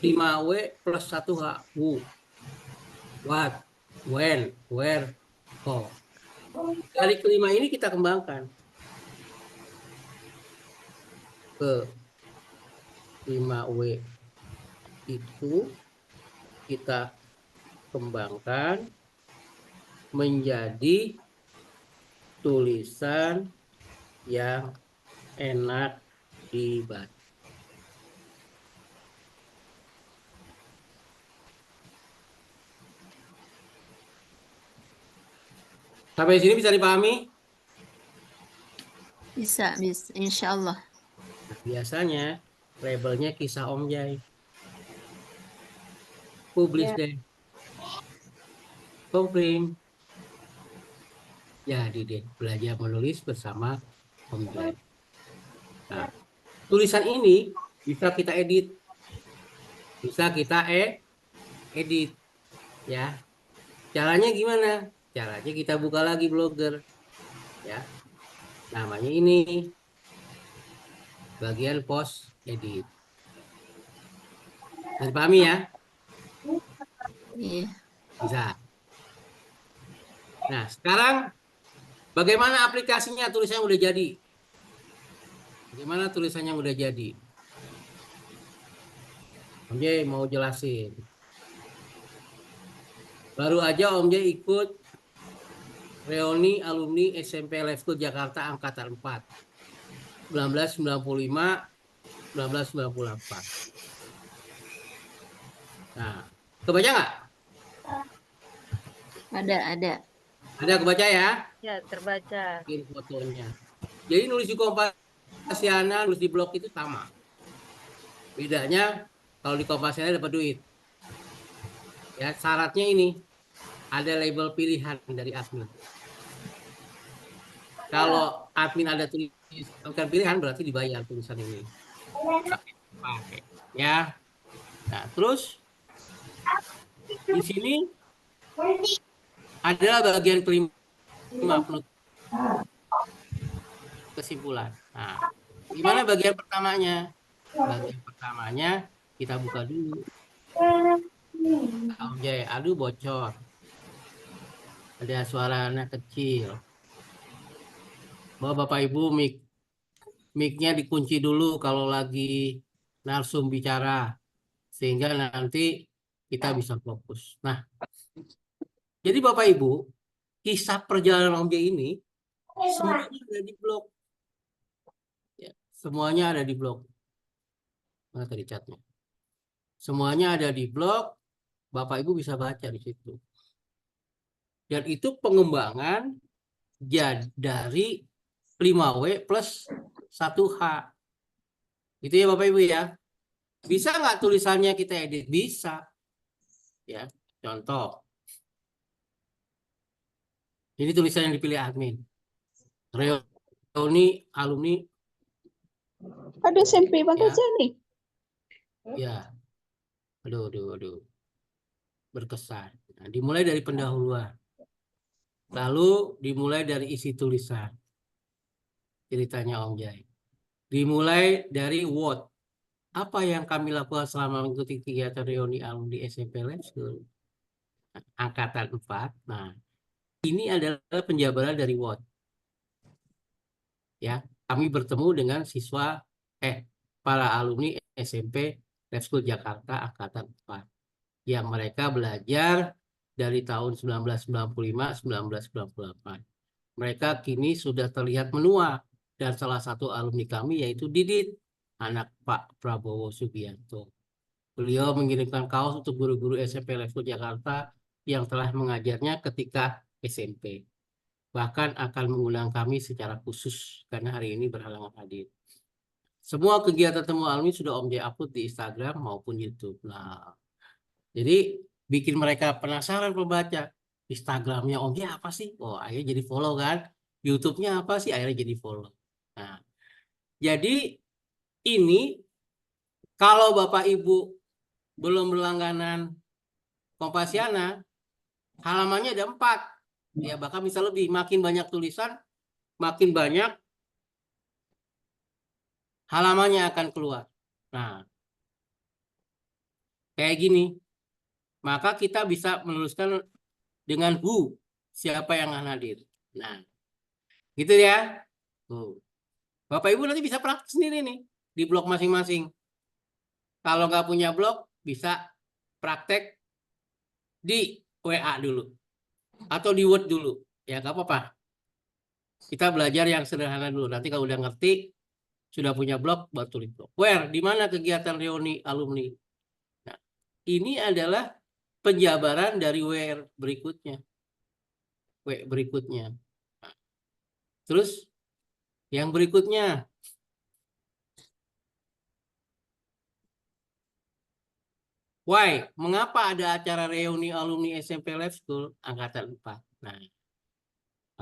5W plus 1H. Who? What? When? Where? How? Dari kelima ini kita kembangkan ke 5W itu kita kembangkan menjadi tulisan yang enak dibaca. Sampai sini bisa dipahami? Bisa, insya Allah. Nah, biasanya labelnya kisah Om Jai. Publish Ya. deh. Confirm. Ya, Didit belajar menulis bersama Om Jai. Nah, tulisan ini bisa kita edit, edit, ya. Caranya gimana? Caranya kita buka lagi Blogger, ya. Namanya ini bagian post edit. Bisa dipahami ya? Iya. Bisa. Nah, sekarang bagaimana aplikasinya tulisannya udah jadi? Bagaimana tulisannya udah jadi? Om Jai mau jelasin. Baru aja Om Jai ikut reuni alumni SMP Life School Jakarta Angkatan 4. 1995, 1998. Nah, kebaca nggak? Ada. Ada kebaca ya? Ya, terbaca. Bikin fotonya. Jadi nulis di Kompasiana, nulis di blog itu sama. Bedanya kalau di Kompasiana dapat duit. Ya, syaratnya ini ada label pilihan dari admin. Kalau admin ada tulisan pilihan berarti dibayar tulisan ini. Pakai. Ya. Nah, terus di sini adalah bagian kelima penutup kesimpulan. Nah, gimana bagian pertamanya? Bagian pertamanya kita buka dulu. Om Jai, aduh bocor. Ada suara anak kecil. Bapak Ibu mic-nya dikunci dulu kalau lagi narsum bicara sehingga nanti kita bisa fokus. Nah, jadi Bapak Ibu, kisah perjalanan Om Jai ini semuanya ada di blog. Ya, semuanya ada di blog. Mana tadi catnya? Semuanya ada di blog. Bapak Ibu bisa baca di situ. Dan itu pengembangan dari 5W plus 1H. Itu ya Bapak Ibu ya. Bisa nggak tulisannya kita edit? Bisa. Ya, contoh. Ini tulisan yang dipilih admin. Reuni alumni. Ada SMP Bang Ya. Kaca nih. Ya. Aduh. Berkesan. Nah, dimulai dari pendahuluan. Lalu dimulai dari isi tulisan. Ceritanya Om Jai. Dimulai dari what. Apa yang kami lakukan selama mengikuti kegiatan reuni alumni SMP Life School Angkatan 4. Nah, ini adalah penjabaran dari what. Ya, kami bertemu dengan para alumni SMP Life School Jakarta Angkatan 4 yang mereka belajar dari tahun 1995-1998. Mereka kini sudah terlihat menua dan salah satu alumni kami yaitu Didit, anak Pak Prabowo Subianto. Beliau mengirimkan kaos untuk guru-guru SMP Life School Jakarta yang telah mengajarnya ketika SMP. Bahkan akan mengundang kami secara khusus karena hari ini berhalangan hadir. Semua kegiatan temu alumni sudah Om Jai upload di Instagram maupun YouTube. Nah, jadi bikin mereka penasaran pembaca. Instagramnya Om Jai apa sih? Oh, akhirnya jadi follow kan. YouTube-nya apa sih? Akhirnya jadi follow. Nah, jadi ini kalau Bapak Ibu belum berlangganan Kompasiana, halamannya ada 4. Ya, bahkan bisa lebih. Makin banyak tulisan, makin banyak halamannya akan keluar. Nah, kayak gini. Maka kita bisa menuliskan dengan who, siapa yang akan hadir. Nah, gitu ya. Tuh. Bapak Ibu nanti bisa praktik sendiri nih di blog masing-masing. Kalau nggak punya blog, bisa praktek di WA dulu. Atau di Word dulu. Ya, nggak apa-apa. Kita belajar yang sederhana dulu. Nanti kalau udah ngerti, sudah punya blog, baru tulis blog. Where? Di mana kegiatan reuni alumni? Nah, ini adalah penjabaran dari where berikutnya. Nah, terus yang berikutnya. Why? Mengapa ada acara reuni alumni SMP Lab School angkatan 4? Nah,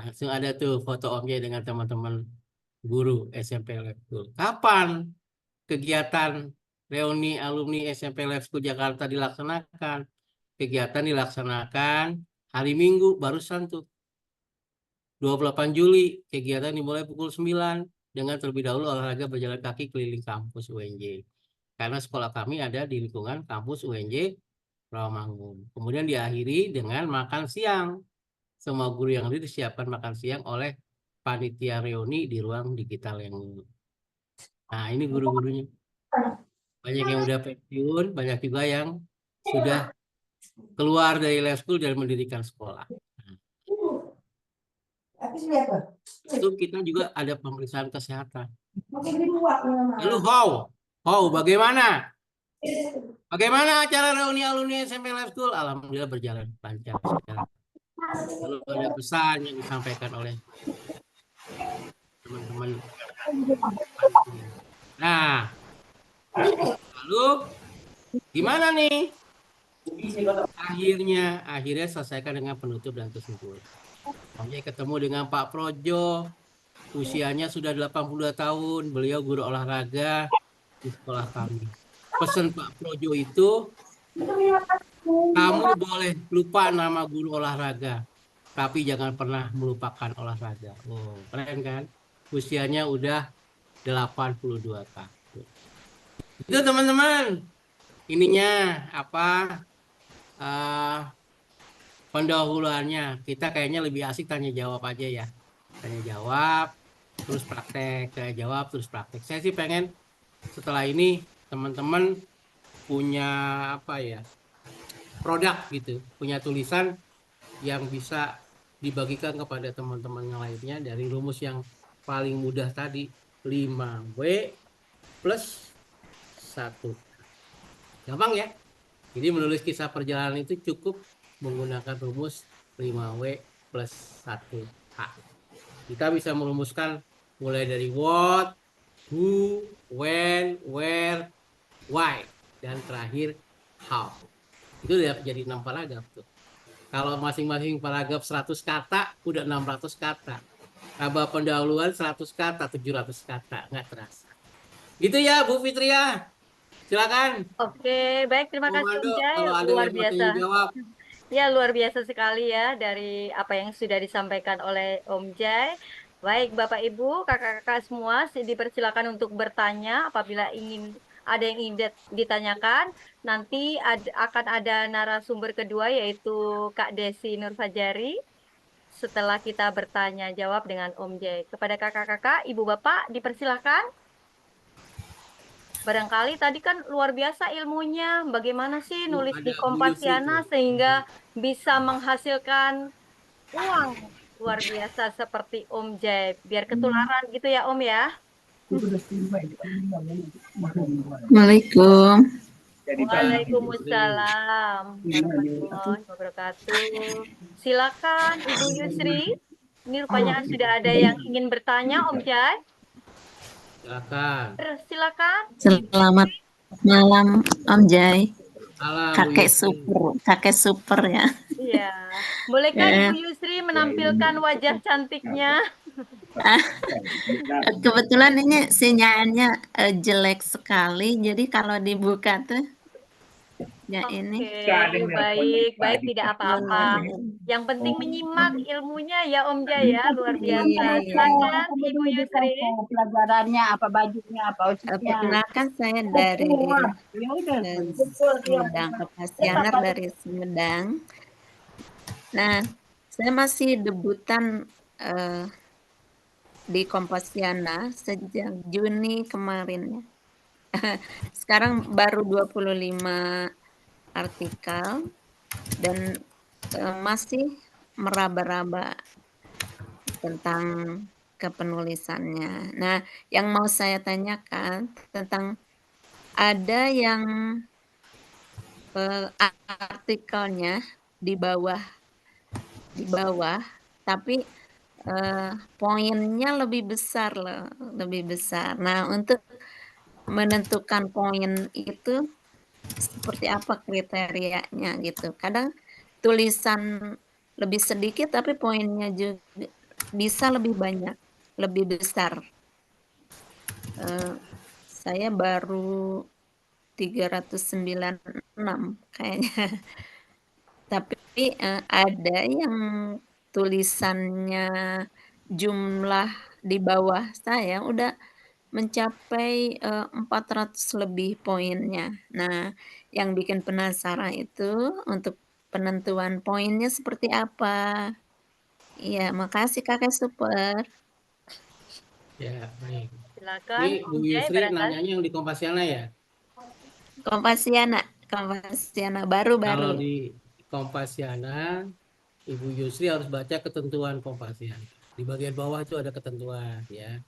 langsung ada tuh foto Om Jai dengan teman-teman guru SMP Lab School. Kapan kegiatan reuni alumni SMP Lab School Jakarta dilaksanakan? Kegiatan dilaksanakan hari Minggu barusan tuh. 28 Juli, kegiatan dimulai pukul 9 dengan terlebih dahulu olahraga berjalan kaki keliling kampus UNJ. Karena sekolah kami ada di lingkungan kampus UNJ Rawamangun. Kemudian diakhiri dengan makan siang. Semua guru yang hadir disiapkan makan siang oleh panitia reuni di ruang digital yang ini. Nah, ini guru-gurunya. Banyak yang udah pensiun, banyak juga yang sudah keluar dari lab school dan mendirikan sekolah. Itu kita juga ada pemeriksaan kesehatan. Lalu bagaimana? Bagaimana acara reuni alumni SMP Lab School? Alhamdulillah berjalan lancar. Lalu ada pesan yang disampaikan oleh teman-teman. Nah, lalu gimana nih? Akhirnya selesaikan dengan penutup dan kesimpulan. Kami ketemu dengan Pak Projo, usianya sudah 82 tahun, beliau guru olahraga di sekolah kami. Pesan Pak Projo itu, kamu boleh lupa nama guru olahraga, tapi jangan pernah melupakan olahraga. Oh, keren kan? Usianya udah 82 tahun. Itu teman-teman, ininya apa? Pendahuluannya. Kita kayaknya lebih asik tanya jawab aja ya. Tanya jawab, terus praktek. Tanya jawab, terus praktek. Saya sih pengen setelah ini teman-teman punya apa ya, produk gitu, punya tulisan yang bisa dibagikan kepada teman-teman yang lainnya dari rumus yang paling mudah tadi, 5W plus 1. Gampang ya? Jadi menulis kisah perjalanan itu cukup menggunakan rumus 5W plus 1H. Kita bisa merumuskan mulai dari what, who, when, where, why, dan terakhir how. Itu udah jadi 6 paragraf tuh. Kalau masing-masing paragraf 100 kata, udah 600 kata. Tambah pendahuluan 100 kata, 700 kata, nggak terasa. Gitu ya Bu Fitria. Silakan. Oke, baik, terima kasih Om Jai, Kalau ada luar yang mau biasa. tanya jawab. Ya, luar biasa sekali ya dari apa yang sudah disampaikan oleh Om Jai. Baik, Bapak Ibu, kakak-kakak semua, dipersilakan untuk bertanya apabila ada yang ingin ditanyakan. Nanti akan ada narasumber kedua yaitu Kak Desi Nurfajari. Setelah kita bertanya jawab dengan Om Jai. Kepada kakak-kakak, Ibu Bapak, dipersilakan. Barangkali tadi kan luar biasa ilmunya. Bagaimana sih nulis di Ada Bu Yusri Kompasiana tuh. sehingga bisa menghasilkan uang luar biasa seperti Om Jai. Biar ketularan gitu ya Om ya. Waalaikumsalam. Waalaikumsalam warahmatullahi wabarakatuh. Silakan Ibu Yusri. Ini rupanya sudah ada yang ingin bertanya Om Jai. Silakan. Silakan. Selamat malam Om Jai. Malam, Bu Kakek Yusri. kakek super ya. Iya. Bolehkah Ibu Yusri menampilkan wajah cantiknya? Kebetulan ini sinyalnya jelek sekali, jadi kalau dibuka tuh ya ini. Baik, tidak apa-apa. Yang penting menyimak ilmunya ya Om Jai ya, luar biasa. Silakan Ibu Yusri. Pelajarannya apa, bajunya apa, outfitnya. Perkenalkan saya dari Ya udah. Sumedang, Kopasyanar dari Sumedang. Nah, saya masih debutan di Kompasiana sejak Juni kemarin ya. Sekarang baru 25 artikel dan masih meraba-raba tentang kepenulisannya. Nah, yang mau saya tanyakan tentang ada yang artikelnya di bawah, tapi poinnya lebih besar loh, lebih besar. Nah, untuk menentukan poin itu seperti apa kriterianya gitu. Kadang tulisan lebih sedikit tapi poinnya juga bisa lebih banyak, lebih besar. Saya baru 396 kayaknya. Tapi, ada yang tulisannya jumlah di bawah saya udah mencapai, 400 lebih poinnya. Nah, yang bikin penasaran itu untuk penentuan poinnya seperti apa. Iya, makasih Kakak super. Ya, baik. Silakan Ini Om Bu Jai Yusri barangkali. nanyanya yang di Kompasiana ya? Kompasiana Kalau baru-baru. di Kompasiana, Ibu Yusri harus baca ketentuan Kompasiana. Di bagian bawah itu ada ketentuan ya.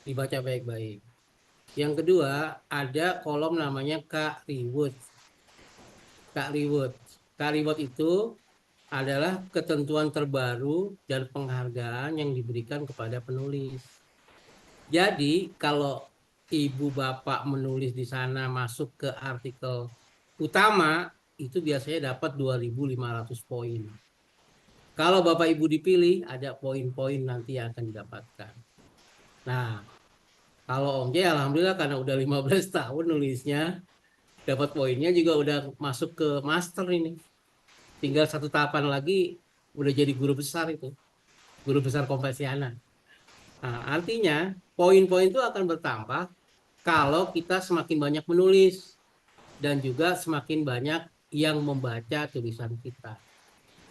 Dibaca baik-baik. Yang kedua, ada kolom namanya Kak Reward. Kak Reward. Kak Reward itu adalah ketentuan terbaru dan penghargaan yang diberikan kepada penulis. Jadi, kalau Ibu Bapak menulis di sana masuk ke artikel utama, itu biasanya dapat 2.500 poin. Kalau Bapak Ibu dipilih, ada poin-poin nanti yang akan didapatkan. Nah, kalau Om J, alhamdulillah karena udah 15 tahun nulisnya, dapat poinnya juga udah masuk ke master ini. Tinggal satu tahapan lagi, udah jadi guru besar itu. Guru besar Kompasiana. Nah, artinya poin-poin itu akan bertambah kalau kita semakin banyak menulis dan juga semakin banyak yang membaca tulisan kita.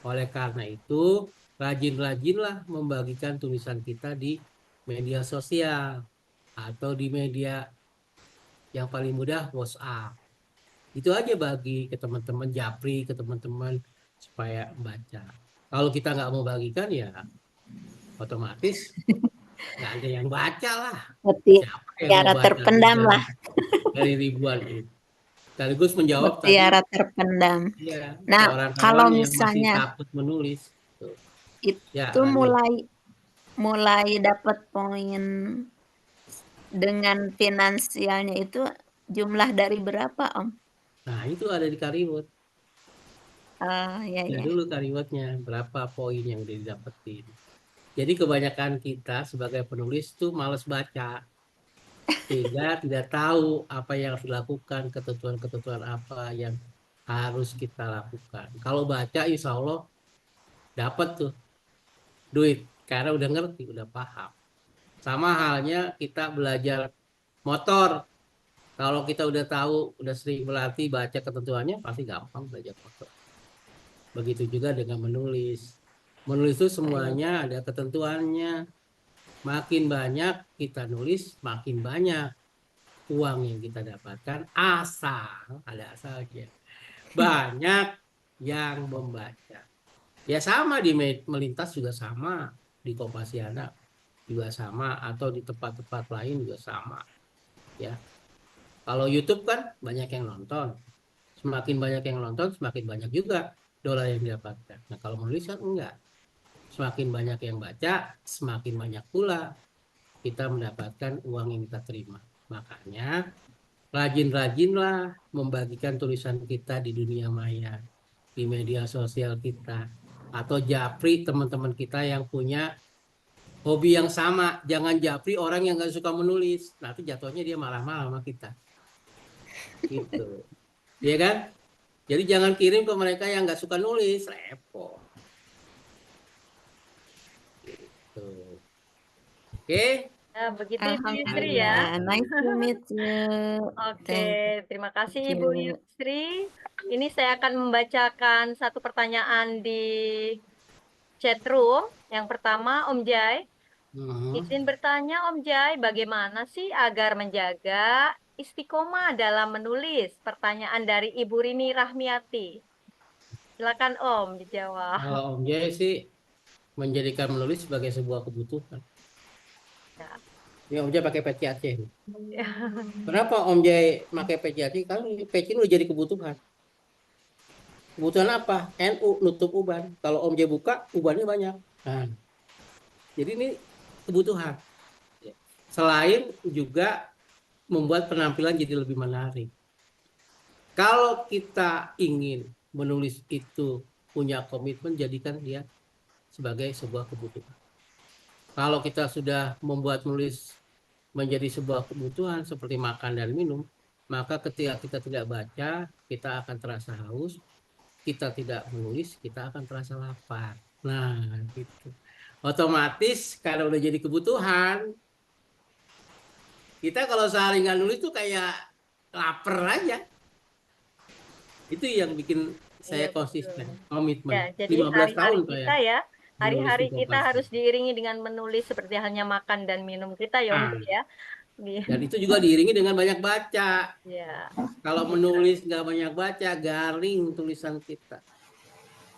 Oleh karena itu, rajin-rajinlah membagikan tulisan kita di media sosial atau di media yang paling mudah WhatsApp. Itu aja bagi ke teman-teman Japri, ke teman-teman supaya baca. Kalau kita nggak mau bagikan ya otomatis nggak ada yang baca lah. Siapa yang mau Mutiara baca terpendam lah, dari ribuan itu? Sekaligus menjawab tadi, mutiara terpendam. ya, Nah, seorang kalau kawan yang masih misalnya takut menulis. Tuh. Ya, itu lanjut. mulai dapat poin dengan finansialnya itu jumlah dari berapa, Om? Nah, itu ada di Kariwut. Oh, ya Ya ya. dulu Kariwutnya, berapa poin yang udah didapetin. Jadi kebanyakan kita sebagai penulis tuh males baca. Sehingga tidak tahu apa yang harus dilakukan, ketentuan-ketentuan apa yang harus kita lakukan. Kalau baca, insya Allah dapat tuh duit. Karena udah ngerti, udah paham. Sama halnya kita belajar motor. Kalau kita udah tahu, udah sering berlatih baca ketentuannya, pasti gampang belajar motor. Begitu juga dengan menulis. Menulis itu semuanya ada ketentuannya. Makin banyak kita nulis, makin banyak uang yang kita dapatkan, asal, ada asalnya, banyak yang membaca. Ya sama di Melintas juga sama, di Kompasiana juga sama, atau di tempat-tempat lain juga sama. Ya, kalau YouTube kan banyak yang nonton, semakin banyak yang nonton, semakin banyak juga dolar yang didapatkan. Nah kalau menulis kan enggak, semakin banyak yang baca, semakin banyak pula kita mendapatkan uang yang kita terima. Makanya rajin-rajinlah membagikan tulisan kita di dunia maya, di media sosial kita, atau japri teman-teman kita yang punya hobi yang sama. Jangan japri orang yang nggak suka menulis, nanti jatuhnya dia marah-marah sama kita. Gitu, ya kan? Jadi jangan kirim ke mereka yang nggak suka nulis, repot. Gitu. Oke, Nah, begitu Ibu Yusri ya. Alhamdulillah, nice to meet you. Oke, Thank terima kasih Ibu you. Yusri. Ini saya akan membacakan satu pertanyaan di chat room. Yang pertama, Om Jai. Izin bertanya Om Jai, bagaimana sih agar menjaga istiqomah dalam menulis? Pertanyaan dari Ibu Rini Rahmiati. Silakan Om dijawab. kalau Om Jaya sih menjadikan menulis sebagai sebuah kebutuhan. Ya. Ya Om Jaya pakai peci Aceh. Ya. Kenapa Om Jai pakai peci Aceh? Karena peci udah jadi kebutuhan. Kebutuhan apa? NU nutup uban. Kalau Om Jai buka, ubannya banyak. Nah, jadi ini kebutuhan. Selain juga membuat penampilan jadi lebih menarik. Kalau kita ingin menulis itu punya komitmen, jadikan dia sebagai sebuah kebutuhan. Kalau kita sudah membuat menulis menjadi sebuah kebutuhan seperti makan dan minum, maka ketika kita tidak baca, kita akan terasa haus. Kita tidak menulis, kita akan terasa lapar. Nah, gitu. Otomatis karena udah jadi kebutuhan, kita kalau sehari nggak nulis tuh kayak lapar aja. Itu yang bikin saya Iya, betul. konsisten, komitmen. Ya, jadi 15 hari-hari tahun kita saya ya, menulis hari-hari di kita Kompas. harus diiringi dengan menulis seperti halnya makan dan minum kita ya Om Nah, Jai ya. dan itu juga diiringi dengan banyak baca. Ya, Kalau menulis nggak banyak baca, garing tulisan kita.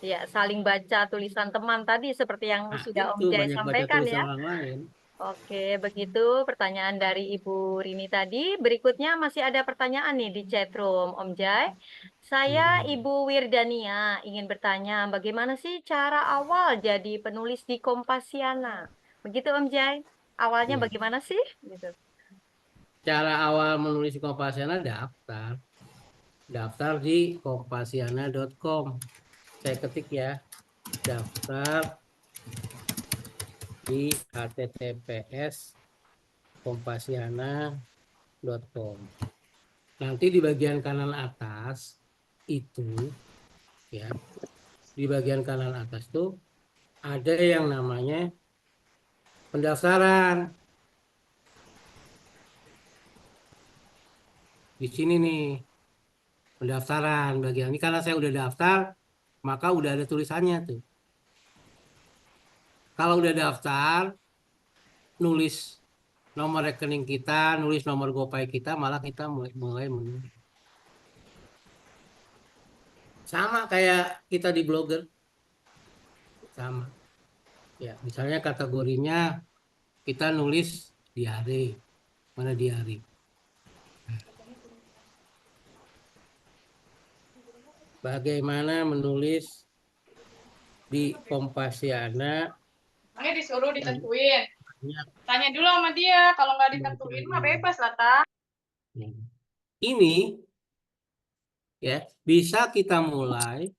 ya, saling baca tulisan teman tadi seperti yang Nah, sudah Om itu Jai banyak baca sampaikan tulisan ya. orang lain. Oke, begitu pertanyaan dari Ibu Rini tadi. Berikutnya masih ada pertanyaan nih di chat room, Om Jai. Saya Ibu Wirdania ingin bertanya, bagaimana sih cara awal jadi penulis di Kompasiana? Begitu Om Jai. Awalnya Ya. bagaimana sih? Gitu. Cara awal menulis di Kompasiana daftar. Daftar di kompasiana.com. Saya ketik ya, daftar di https://kompasiana.com. Nanti di bagian kanan atas itu ya, di bagian kanan atas tuh ada yang namanya pendaftaran. Di sini nih pendaftaran bagian ini, karena saya udah daftar maka udah ada tulisannya tuh. Kalau udah daftar, nulis nomor rekening kita, nulis nomor GoPay kita, malah kita mulai menulis. Sama kayak kita di Blogger. Sama. Ya, misalnya kategorinya kita nulis diare. Mana diare? Bagaimana menulis di Kompasiana? Makanya disuruh ditentuin. Tanya dulu sama dia, kalau nggak ditentuin mah bebas lah, Ta. Ini ya bisa kita mulai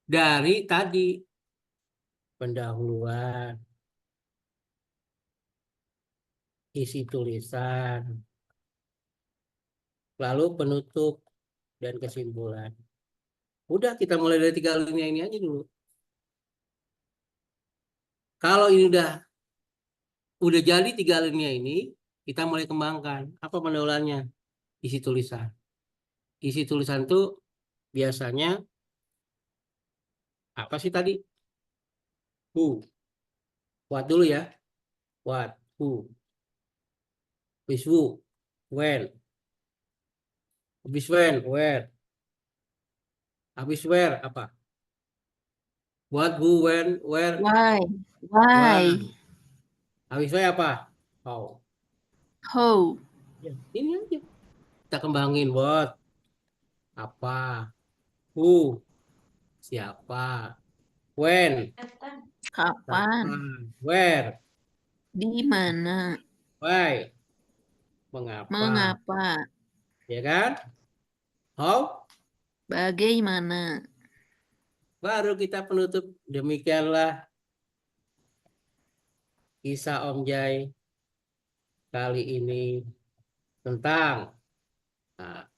dari tadi pendahuluan, isi tulisan, lalu penutup dan kesimpulan. Udah, kita mulai dari 3 linia ini aja dulu. Kalau ini udah jadi 3 linia ini, kita mulai kembangkan. Apa pendahuluannya? Isi tulisan. Isi tulisan itu biasanya apa sih tadi? Who. What dulu ya. What, who. Habis who, when. Habis when, where. Habis where, apa? What, who, when, where. Why? Why. Habis where apa? How. How? Ya, ini aja. Kita kembangin what, apa. Who, siapa. When, Kapan? where, Di mana? why, mengapa. Mengapa? Ya kan? How, Bagaimana? baru kita penutup. Demikianlah kisah Om Jai kali ini tentang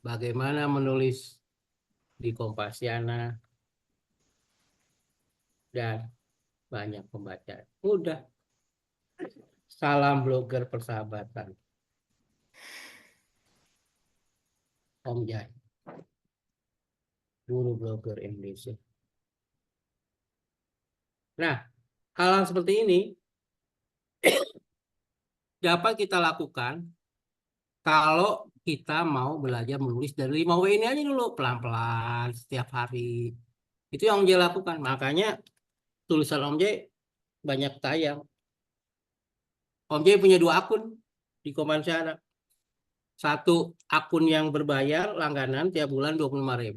bagaimana menulis di Kompasiana dan banyak pembaca. Mudah. Salam blogger persahabatan. Om Jai, guru blogger Indonesia. Nah, hal-hal seperti ini dapat kita lakukan kalau kita mau belajar menulis dari 5W ini aja dulu, pelan-pelan setiap hari. Itu yang Om Jai lakukan. Makanya tulisan Om Jai banyak tayang. Om Jai punya 2 akun di Kompasiana. Satu akun yang berbayar langganan tiap bulan 25.000.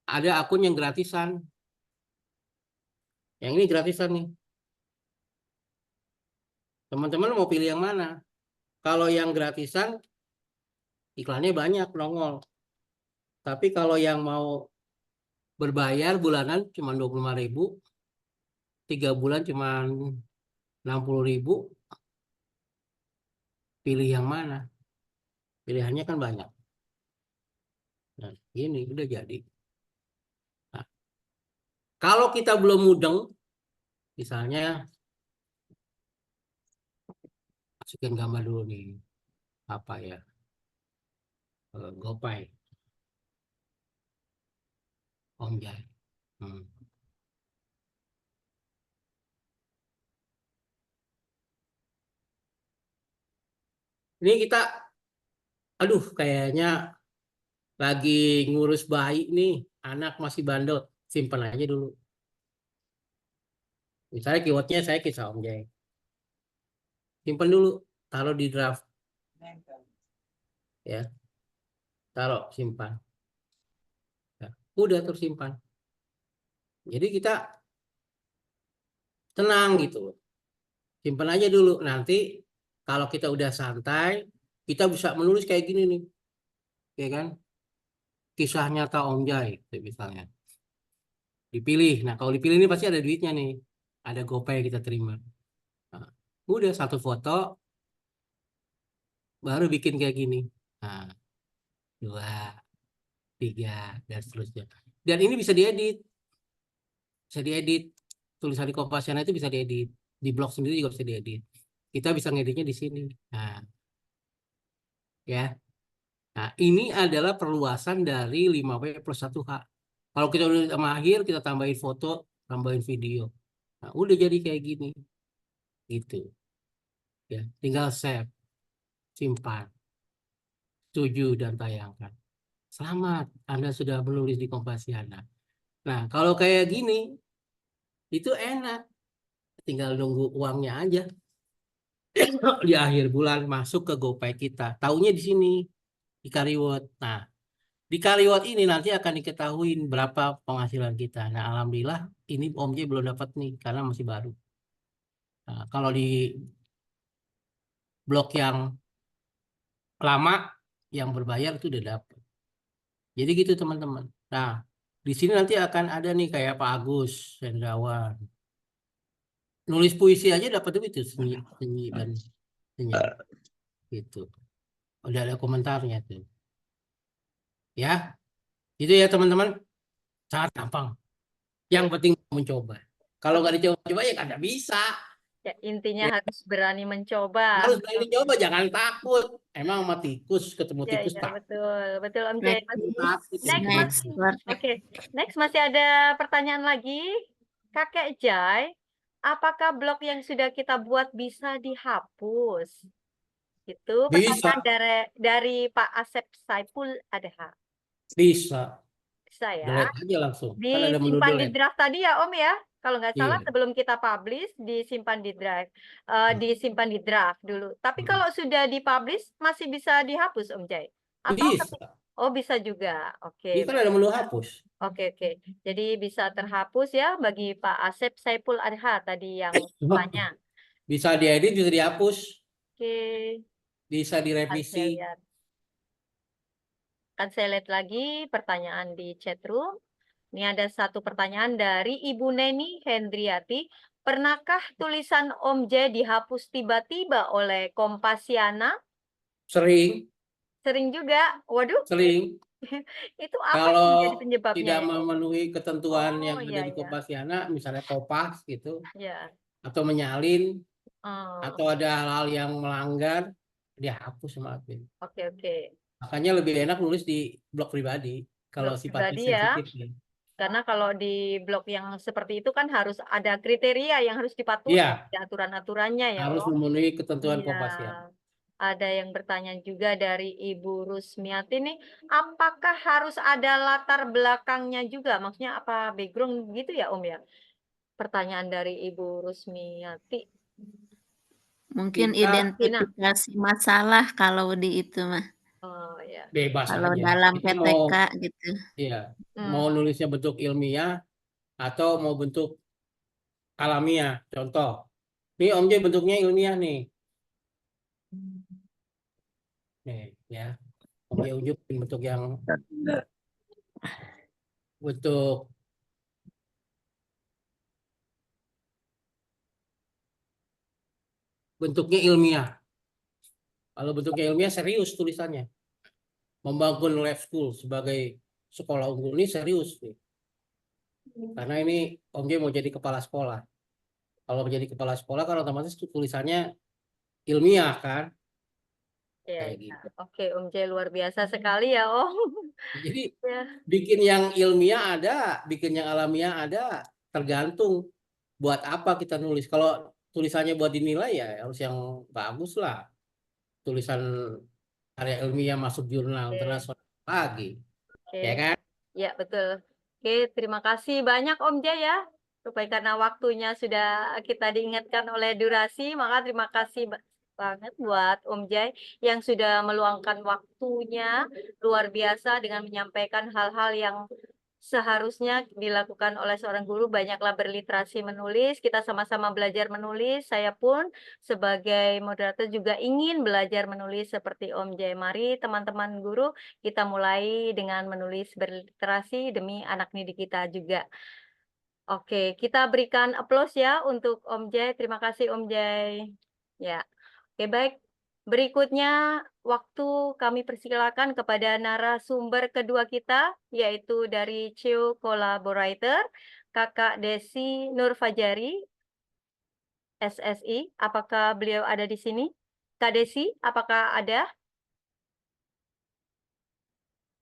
Ada akun yang gratisan. Yang ini gratisan nih. Teman-teman mau pilih yang mana? Kalau yang gratisan iklannya banyak nongol. Tapi kalau yang mau berbayar bulanan cuma 25.000, 3 bulan cuma 60.000, pilih yang mana? Pilihannya kan banyak. Nah, ini udah jadi. Nah, kalau kita belum mudeng, misalnya masukin gambar dulu nih, apa ya, GoPay, Om Jai. Ini kita, aduh, kayaknya lagi ngurus bayi nih, anak masih bandel, simpan aja dulu. Misalnya keywordnya saya kisah Om Jai, simpan dulu, taruh di draft, ya, taruh simpan, ya, udah tersimpan. Jadi kita tenang gitu, simpan aja dulu. Nanti kalau kita udah santai, kita bisa menulis kayak gini nih, ya kan? Kisah nyata Om Jai, misalnya. Dipilih. Nah, kalau dipilih ini pasti ada duitnya nih. Ada GoPay kita terima. Nah, udah satu foto, baru bikin kayak gini. Nah, 2, 3, dan seterusnya. Dan ini bisa diedit. Bisa diedit. Tulisan di Kompasiana itu bisa diedit. Di blog sendiri juga bisa diedit. Kita bisa ngeditnya di sini. Nah, ya. Nah, ini adalah perluasan dari 5W plus 1H. Kalau kita udah mahir, kita tambahin foto, tambahin video. Nah, udah jadi kayak gini. Gitu. Ya, tinggal save, simpan, setuju, dan tayangkan. Selamat, Anda sudah menulis di Kompasiana. Nah, kalau kayak gini, itu enak. Tinggal nunggu uangnya aja. Di akhir bulan masuk ke GoPay kita. Taunya di sini, di Kariwot. Nah, di Kariwot ini nanti akan diketahui berapa penghasilan kita. Nah, alhamdulillah ini Om J belum dapat nih, karena masih baru. Nah, kalau di blok yang lama, yang berbayar itu udah dapat. Jadi gitu teman-teman. Nah, di sini nanti akan ada nih kayak Pak Agus Hendrawan. Nulis puisi aja dapat duit itu, Senyi dan Senyi. Gitu. Udah ada komentarnya tuh. Ya, itu ya teman-teman. Sangat gampang. Yang penting mencoba. Kalau nggak dicoba ya nggak bisa. Ya, intinya Ya. harus berani mencoba. Harus berani coba, jangan takut. Emang sama tikus, ketemu Ya, tikus ya, tak. betul, betul Om Jai. Next, Next. Oke, next masih ada pertanyaan lagi. Kakek Jai, apakah blog yang sudah kita buat bisa dihapus? Itu Bisa, pertanyaan dari Pak Asep Saipul Adha. bisa. Bisa ya. Delete aja langsung. Kan ada menu Disimpan di delete. draft tadi ya Om ya. Kalau nggak salah Iya. sebelum kita publish disimpan di drive, disimpan di draft dulu. Tapi kalau sudah dipublish masih bisa dihapus Om Jai? Atau Bisa. oh bisa juga. Oke. Ini kan ada menu hapus. Oke, oke. Jadi bisa terhapus ya bagi Pak Asep Saipul Adha tadi yang tanya. Bisa diedit, bisa dihapus, Oke, bisa akan saya direvisi. lihat. Akan saya lihat lagi pertanyaan di chat room. Ini ada satu pertanyaan dari Ibu Neni Hendriati. Pernahkah tulisan Om J dihapus tiba-tiba oleh Kompasiana? Sering, Sering juga. Waduh, sering. itu apa yang Kalau menjadi penyebabnya tidak itu? memenuhi ketentuan yang Oh, ada iya, di iya. Kompasiana, misalnya kopas gitu, Ya. atau menyalin, Oh, atau ada hal-hal yang melanggar, dihapus sama admin. oke, oke. Makanya lebih enak nulis di blog pribadi kalau Blog sifatnya pribadi ya. sensitif. Ya. Karena kalau di blog yang seperti itu kan harus ada kriteria yang harus dipatuhi, Iya, ada aturan-aturannya ya, harus Om. memenuhi ketentuan Iya. Kompasiana. Ada yang bertanya juga dari Ibu Rusmiati nih, apakah harus ada latar belakangnya juga? Maksudnya apa background gitu ya, Om ya? Pertanyaan dari Ibu Rusmiati. Mungkin Kita identifikasi masalah kalau di itu mah. Oh ya. bebas Kalau aja. dalam Kita mau, PTK gitu. iya, Hmm. mau nulisnya bentuk ilmiah atau mau bentuk alamiah. Contoh, ini Om J bentuknya ilmiah nih. Nih, ya. Om J unjukin bentuk yang bentuk bentuknya ilmiah. Kalau bentuknya ilmiah serius tulisannya. Membangun lab school sebagai sekolah unggul ini serius nih. Karena ini Om J mau jadi kepala sekolah. Kalau menjadi kepala sekolah kan otomatis tulisannya ilmiah kan. Ya, Kayak gitu. oke, Om J luar biasa sekali ya, Om. Jadi Ya, bikin yang ilmiah ada, bikin yang alamiah ada, tergantung buat apa kita nulis. Kalau tulisannya buat dinilai ya harus yang bagus lah. Tulisan karya ilmiah masuk jurnal oke, internasional lagi, oke. ya kan? Ya, betul. Oke, terima kasih banyak Om J ya. Supaya karena waktunya sudah kita diingatkan oleh durasi, maka terima kasih banget buat Om J yang sudah meluangkan waktunya luar biasa dengan menyampaikan hal-hal yang seharusnya dilakukan oleh seorang guru. Banyaklah berliterasi menulis, kita sama-sama belajar menulis. Saya pun sebagai moderator juga ingin belajar menulis seperti Om J. Mari teman-teman guru, kita mulai dengan menulis berliterasi demi anak didik kita juga. Oke, kita berikan aplaus ya untuk Om J. Terima kasih Om J. Ya, oke baik. Berikutnya waktu kami persilakan kepada narasumber kedua kita, yaitu dari CIO Collaborator, Kakak Desi Nurfajari, SSI. Apakah beliau ada di sini? Kak Desi, apakah ada?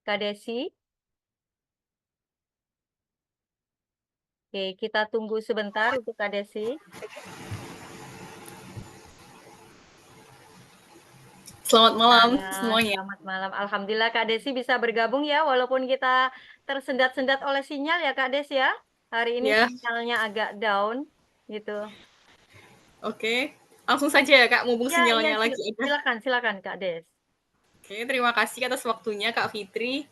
Kak Desi? Oke, kita tunggu sebentar untuk Kak Desi. Selamat malam Ya, semuanya. selamat malam. Alhamdulillah Kak Desi bisa bergabung ya, walaupun kita tersendat-sendat oleh sinyal ya Kak Desi ya. Hari ini Ya, sinyalnya agak down gitu. oke. Langsung saja ya Kak, mumpung Ya, iya, sinyalnya lagi ada. silakan Kak Des. Oke, terima kasih atas waktunya Kak Fitri.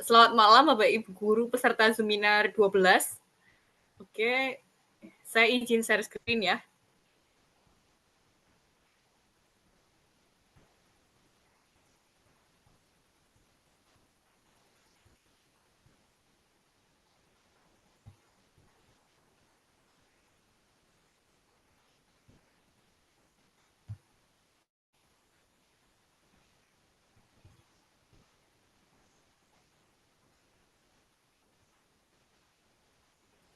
Selamat malam Bapak Ibu Guru peserta seminar 12. Oke, saya izin share screen ya.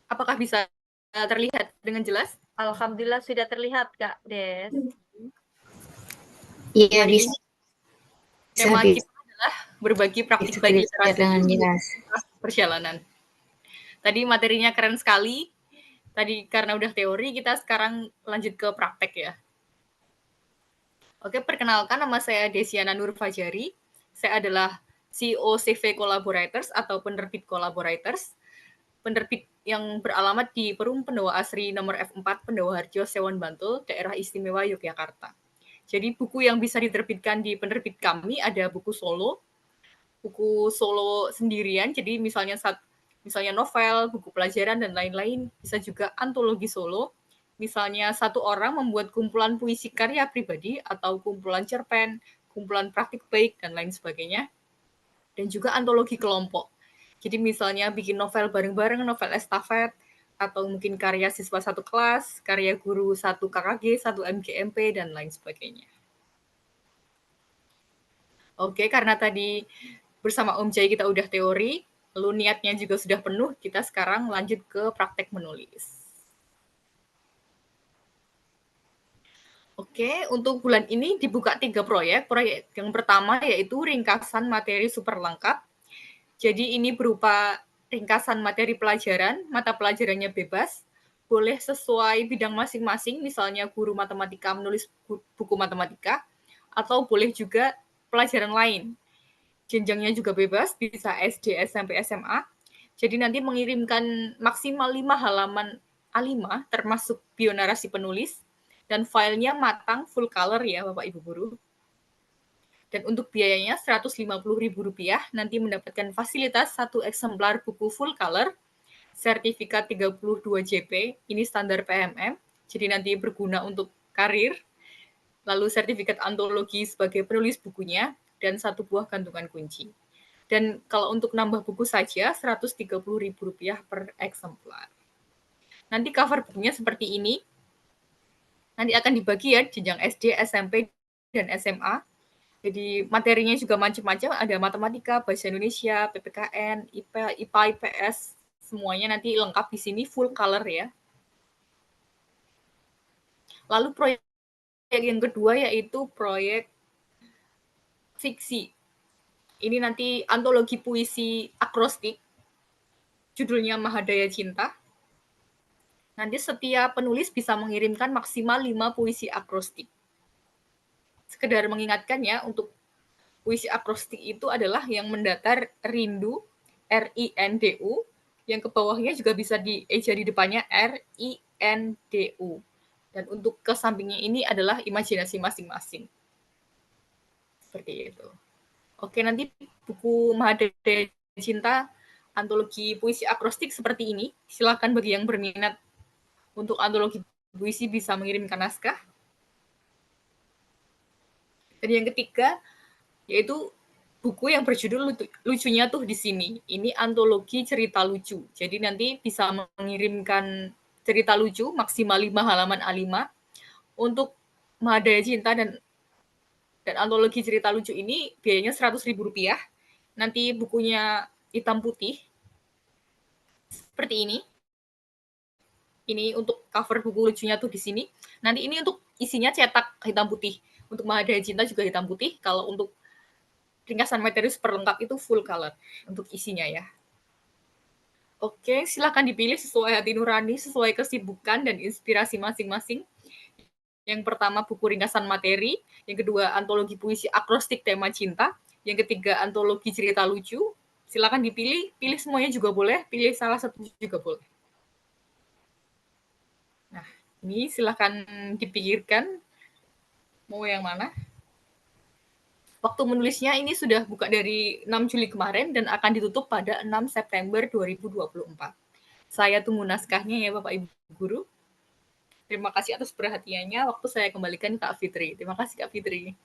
Apakah bisa terlihat dengan jelas? Alhamdulillah sudah terlihat Kak Des. Iya, bisa. Tema Bisa, kita adalah berbagi praktik baik literasi dengan jelas. perjalanan. Tadi materinya keren sekali. Tadi karena udah teori, kita sekarang lanjut ke praktek ya. Oke, perkenalkan nama saya Desiana Nurfajari. Saya adalah CEO CV Collaborators atau penerbit Collaborators. Penerbit yang beralamat di Perum Pendowa Asri nomor F4 Pendowa Harjo, Sewon Bantul, Daerah Istimewa Yogyakarta. Jadi buku yang bisa diterbitkan di penerbit kami ada buku solo sendirian, jadi misalnya novel, buku pelajaran, dan lain-lain. Bisa juga antologi solo, misalnya satu orang membuat kumpulan puisi karya pribadi atau kumpulan cerpen, kumpulan praktik baik, dan lain sebagainya. Dan juga antologi kelompok. Jadi misalnya bikin novel bareng-bareng, novel estafet, atau mungkin karya siswa satu kelas, karya guru satu KKG, satu MGMP, dan lain sebagainya. Oke, karena tadi bersama Om Jai kita udah teori, lalu niatnya juga sudah penuh, kita sekarang lanjut ke praktek menulis. Oke, untuk bulan ini dibuka 3 proyek. Proyek yang pertama yaitu ringkasan materi super lengkap. Jadi ini berupa ringkasan materi pelajaran, mata pelajarannya bebas, boleh sesuai bidang masing-masing, misalnya guru matematika menulis buku matematika, atau boleh juga pelajaran lain. Jenjangnya juga bebas, bisa SD, SMP, SMA. Jadi nanti mengirimkan maksimal 5 halaman A5, termasuk bionarasi penulis, dan filenya matang, full color ya Bapak Ibu Guru. Dan untuk biayanya Rp150.000, nanti mendapatkan fasilitas 1 eksemplar buku full color, sertifikat 32 JP, ini standar PMM, jadi nanti berguna untuk karir, lalu sertifikat antologi sebagai penulis bukunya, dan 1 buah gantungan kunci. Dan kalau untuk nambah buku saja Rp130.000 per eksemplar. Nanti cover bukunya seperti ini. Nanti akan dibagi ya jenjang SD, SMP, dan SMA. Jadi materinya juga macam-macam, ada matematika, bahasa Indonesia, PPKN, IPA, IPS, semuanya nanti lengkap di sini, full color ya. Lalu proyek yang kedua yaitu proyek fiksi. Ini nanti antologi puisi akrostik, judulnya Mahadaya Cinta. Nanti setiap penulis bisa mengirimkan maksimal 5 puisi akrostik. Sekedar mengingatkan ya, untuk puisi akrostik itu adalah yang mendatar rindu, R-I-N-D-U, yang ke bawahnya juga bisa dieja di depannya R-I-N-D-U. Dan untuk ke sampingnya ini adalah imajinasi masing-masing. Seperti itu. Oke, nanti buku Mahadaya Cinta, antologi puisi akrostik seperti ini. Silakan bagi yang berminat untuk antologi puisi bisa mengirimkan naskah. Dan yang ketiga, yaitu buku yang berjudul Lucunya Tuh di Sini. Ini antologi cerita lucu. Jadi nanti bisa mengirimkan cerita lucu maksimal 5 halaman A5. Untuk Mahadaya Cinta dan antologi cerita lucu ini biayanya Rp100.000. Nanti bukunya hitam putih. Seperti ini. Ini untuk cover buku lucunya tuh di sini. Nanti ini untuk isinya cetak hitam putih. Untuk Mahadaya Cinta juga hitam putih. Kalau untuk ringkasan materi super lengkap itu full color untuk isinya ya. Oke, silakan dipilih sesuai hati nurani, sesuai kesibukan dan inspirasi masing-masing. Yang pertama buku ringkasan materi, yang kedua antologi puisi akrostik tema cinta, yang ketiga antologi cerita lucu. Silakan dipilih, pilih semuanya juga boleh, pilih salah satu juga boleh. Nah, ini silakan dipikirkan mau yang mana. Waktu menulisnya ini sudah buka dari 6 Juli kemarin dan akan ditutup pada 6 September 2024. Saya tunggu naskahnya ya Bapak Ibu Guru. Terima kasih atas perhatiannya. Waktu saya kembalikan Kak Fitri. Terima kasih Kak Fitri.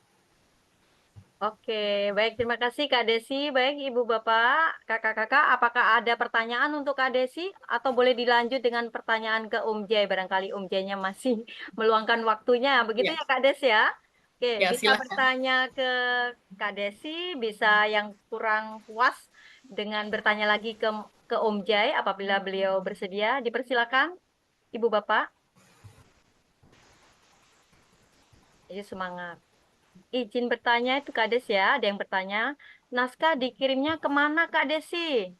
Oke, baik. Terima kasih Kak Desi. Baik Ibu Bapak, Kakak-kakak, apakah ada pertanyaan untuk Kak Desi? Atau boleh dilanjut dengan pertanyaan ke Om Jai? Barangkali Om Jai-nya masih meluangkan waktunya. Begitu ya Kak Des ya? Oke, Ya, bisa silakan. bertanya ke Kak Desi, bisa yang kurang puas dengan bertanya lagi ke Om Jai apabila beliau bersedia. Dipersilakan, Ibu Bapak. Ayo semangat. Izin bertanya itu Kak Des ya, ada yang bertanya. Naskah dikirimnya kemana Kak Desi?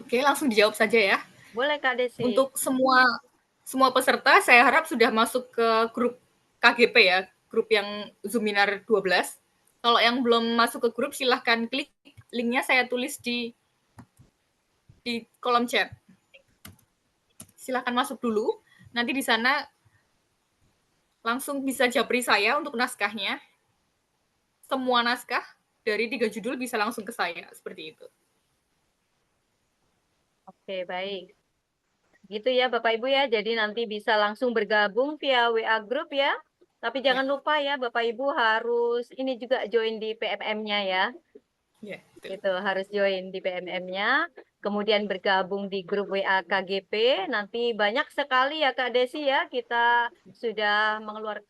Oke, langsung dijawab saja ya. Boleh Kak Desi. Untuk semua peserta, saya harap sudah masuk ke grup KGP ya, grup yang Zoominar 12. Kalau yang belum masuk ke grup, silahkan klik linknya saya tulis di kolom chat. Silahkan masuk dulu. Nanti di sana langsung bisa japri saya untuk naskahnya. Semua naskah dari 3 judul bisa langsung ke saya, seperti itu. Oke, baik. Gitu ya Bapak Ibu ya, jadi nanti bisa langsung bergabung via WA Group ya. Tapi jangan lupa ya Bapak Ibu harus ini juga join di PMM-nya ya. Ya, Itu harus join di PMM-nya, kemudian bergabung di grup WA KGP. Nanti banyak sekali ya Kak Desi ya, kita sudah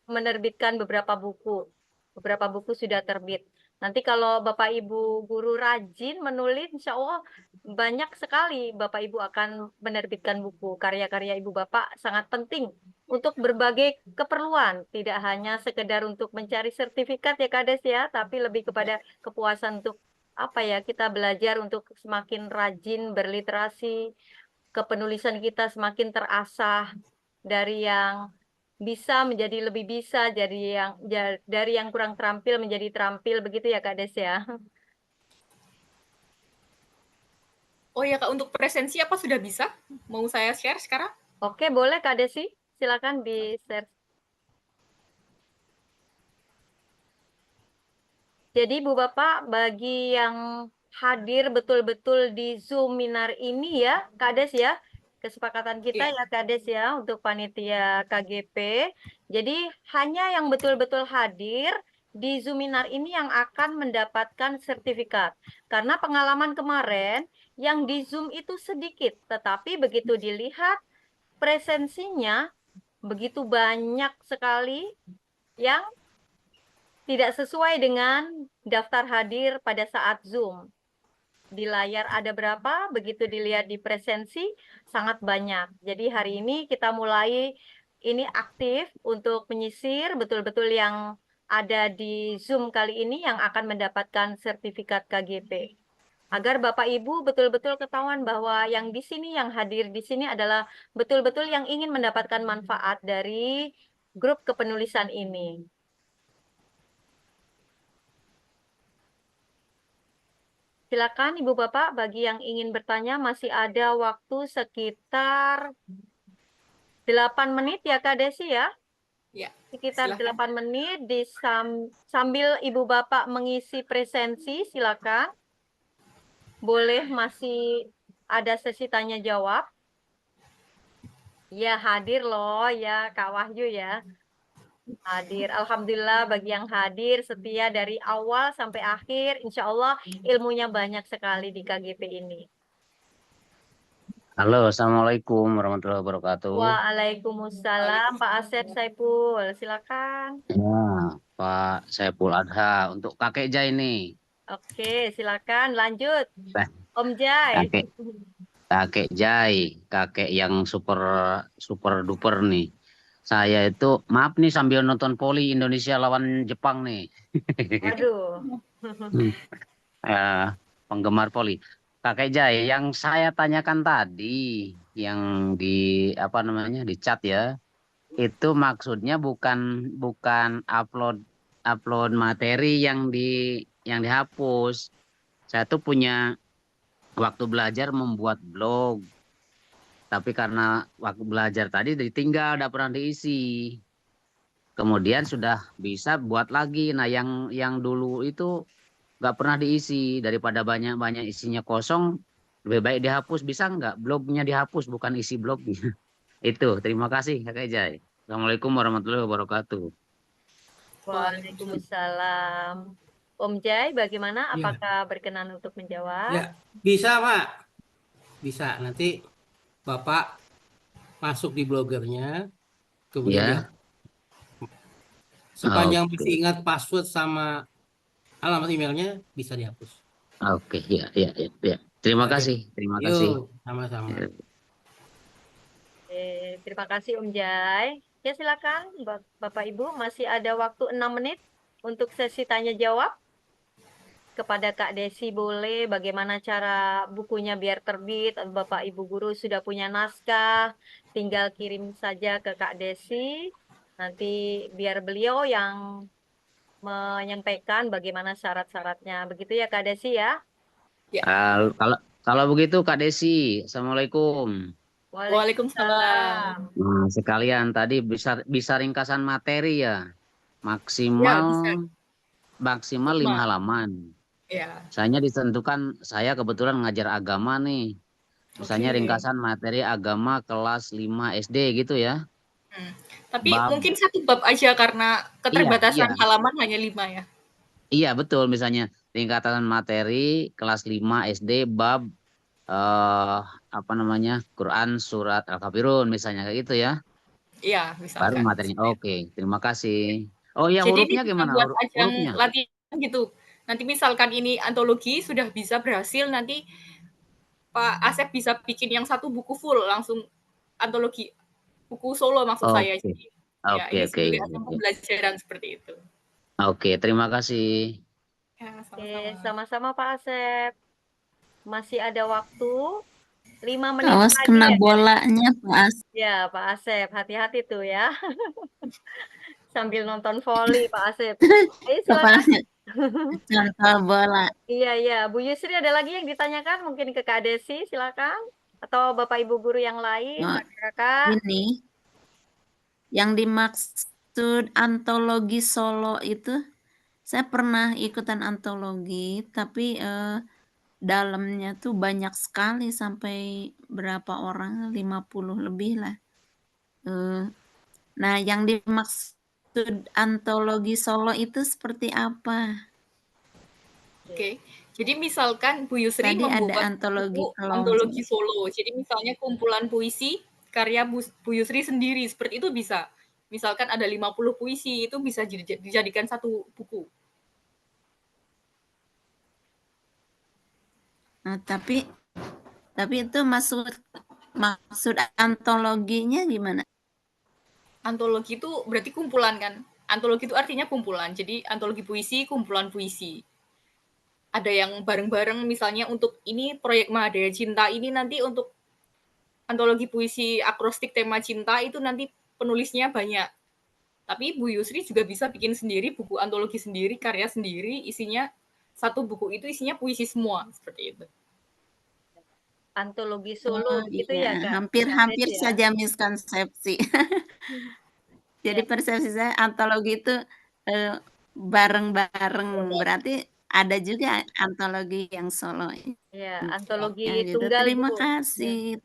menerbitkan beberapa buku. Beberapa buku sudah terbit. Nanti kalau Bapak Ibu guru rajin menulis, insya Allah banyak sekali Bapak Ibu akan menerbitkan buku. Karya-karya Ibu Bapak sangat penting untuk berbagai keperluan. Tidak hanya sekedar untuk mencari sertifikat ya Kak Des ya, tapi lebih kepada kepuasan untuk apa ya, kita belajar untuk semakin rajin berliterasi, kepenulisan kita semakin terasah dari yang bisa menjadi lebih bisa, dari yang kurang terampil menjadi terampil, begitu ya Kak Des ya. Oh ya Kak, untuk presensi apa sudah bisa? Mau saya share sekarang? Oke, boleh Kak Desi, silakan di-share. Jadi Bu Bapak, bagi yang hadir betul-betul di Zoominar ini ya, Kak Des ya, kesepakatan kita ya Kak Des ya, untuk panitia KGP. Jadi hanya yang betul-betul hadir di Zoominar ini yang akan mendapatkan sertifikat. Karena pengalaman kemarin yang di Zoom itu sedikit, tetapi begitu dilihat presensinya begitu banyak sekali yang tidak sesuai dengan daftar hadir pada saat Zoom. Di layar ada berapa, begitu dilihat di presensi sangat banyak. Jadi hari ini kita mulai ini aktif untuk menyisir betul-betul yang ada di Zoom kali ini yang akan mendapatkan sertifikat KGP. Agar Bapak Ibu betul-betul ketahuan bahwa yang di sini, yang hadir di sini adalah betul-betul yang ingin mendapatkan manfaat dari grup kepenulisan ini. Silakan Ibu Bapak, bagi yang ingin bertanya masih ada waktu sekitar 8 menit ya Kak Desi ya? Ya, Sekitar silakan. 8 menit sambil Ibu Bapak mengisi presensi, silakan. Boleh masih ada sesi tanya jawab. Ya hadir loh ya Kak Wahyu ya. Hadir. Alhamdulillah bagi yang hadir setia dari awal sampai akhir. Insya Allah ilmunya banyak sekali di KGP ini. Halo, Assalamualaikum warahmatullahi wabarakatuh. Waalaikumsalam Pak Asep Saipul. Silakan. Ya, Pak Saipul Adha untuk kakek Jai nih. Oke, silakan lanjut. Nah, Om Jai. kakek Jai, kakek yang super duper nih. Saya itu maaf nih sambil nonton Poli Indonesia lawan Jepang nih. Waduh. Penggemar Poli. Kakek Jai, yang saya tanyakan tadi, yang di apa namanya di chat ya, itu maksudnya bukan upload materi yang dihapus. Saya tuh punya waktu belajar membuat blog, tapi karena waktu belajar tadi ditinggal, tidak pernah diisi. Kemudian sudah bisa buat lagi. Nah, yang dulu itu nggak pernah diisi, daripada banyak isinya kosong, lebih baik dihapus. Bisa nggak blognya dihapus, bukan isi blognya? Itu. Terima kasih Kakek Jai. Assalamualaikum warahmatullahi wabarakatuh. Waalaikumsalam. Om Jai, bagaimana? Ya. Apakah berkenan untuk menjawab? Ya, bisa Pak. Bisa. Nanti Bapak masuk di blogernya, kemudian Ya. sepanjang Oke. masih ingat password sama alamat emailnya bisa dihapus. Oke, ya. Terima Oke. kasih. Terima kasih. Yuk, sama-sama. Ya. Terima kasih Om Jai. Ya silakan Bapak Ibu, masih ada waktu 6 menit untuk sesi tanya jawab. Kepada Kak Desi boleh bagaimana cara bukunya biar terbit. Bapak Ibu guru sudah punya naskah, tinggal kirim saja ke Kak Desi. Nanti biar beliau yang menyampaikan bagaimana syarat-syaratnya. Begitu ya Kak Desi ya? Kalau begitu Kak Desi, Assalamualaikum. Waalaikumsalam. Nah, sekalian tadi bisa ringkasan materi ya. Ya, Maksimal bisa. 5 5. halaman. Ya. Saya ditentukan, saya kebetulan ngajar agama nih. Misalnya Oke. ringkasan materi agama kelas 5 SD gitu ya. Tapi Bab. mungkin satu bab aja karena keterbatasan Iya. halaman hanya 5 ya. Iya betul, misalnya ringkasan materi kelas 5 SD bab apa namanya Quran surat Al-Kafirun misalnya kayak gitu ya. Iya, Baru misalkan. materinya. Oke, terima kasih. Oh iya, Jadi hurufnya ini gimana? buat ajang Hurufnya? latihan gitu. Nanti misalkan ini antologi sudah bisa berhasil, nanti Pak Asep bisa bikin yang satu buku full langsung antologi, buku solo maksud saya. Oke. Jadi ya Oke, ini oke. sebagai ajang pembelajaran seperti itu. Oke, terima kasih. Ya, Oke, sama-sama. sama-sama Pak Asep. Masih ada waktu 5 menit Awas lagi kena ya. bolanya Pak Asep. Ya Pak Asep, hati-hati tuh ya. Sambil nonton voli Pak Asep. Ayo silakan. Kepalanya contoh bola. Iya. Bu Yusri ada lagi yang ditanyakan mungkin ke Kak Desi, silakan. Atau Bapak Ibu guru yang lain, Oh, kakak-kakak. ini yang dimaksud antologi Solo itu, saya pernah ikutan antologi, tapi dalamnya tuh banyak sekali sampai berapa orang, 50 lebih lah. Nah, yang dimaksud maksud antologi Solo itu seperti apa? Oke. Jadi misalkan Bu Yusri Tadi ada membuat antologi buku kelompok. antologi Solo. Jadi misalnya kumpulan puisi karya Bu Yusri sendiri, seperti itu bisa. Misalkan ada 50 puisi, itu bisa dijadikan satu buku. Nah, tapi itu maksud antologinya gimana? Antologi itu berarti kumpulan kan? Antologi itu artinya kumpulan. Jadi antologi puisi, kumpulan puisi. Ada yang bareng-bareng misalnya untuk ini proyek Mahadaya Cinta ini nanti untuk antologi puisi akrostik tema cinta itu nanti penulisnya banyak. Tapi Bu Yusri juga bisa bikin sendiri buku antologi sendiri, karya sendiri, isinya satu buku itu isinya puisi semua seperti itu. Antologi Solo gitu ya, Kak? Hampir-hampir ya? saja miskonsepsi. Jadi persepsi saya antologi itu bareng-bareng, berarti ada juga antologi yang solo. Ya, antologi Ya, gitu. tunggal, Terima Bu. kasih.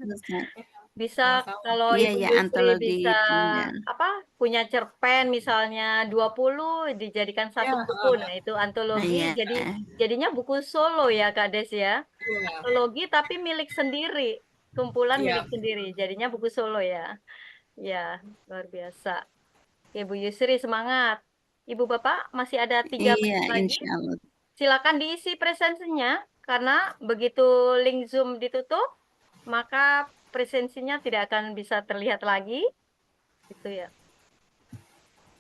Bisa kalau Iya, Ibu ya, Yusri antologi bisa tunggal. punya cerpen misalnya 20 dijadikan satu buku. Nah, itu antologi Iya. jadinya buku solo ya, Kak Des ya. Antologi tapi milik sendiri, kumpulan milik sendiri. Jadinya buku solo ya. Ya, luar biasa. Ibu Yusri semangat. Ibu Bapak masih ada 3 Iya, menit lagi. insya Allah. Silakan diisi presensinya karena begitu link Zoom ditutup, maka presensinya tidak akan bisa terlihat lagi. Gitu ya.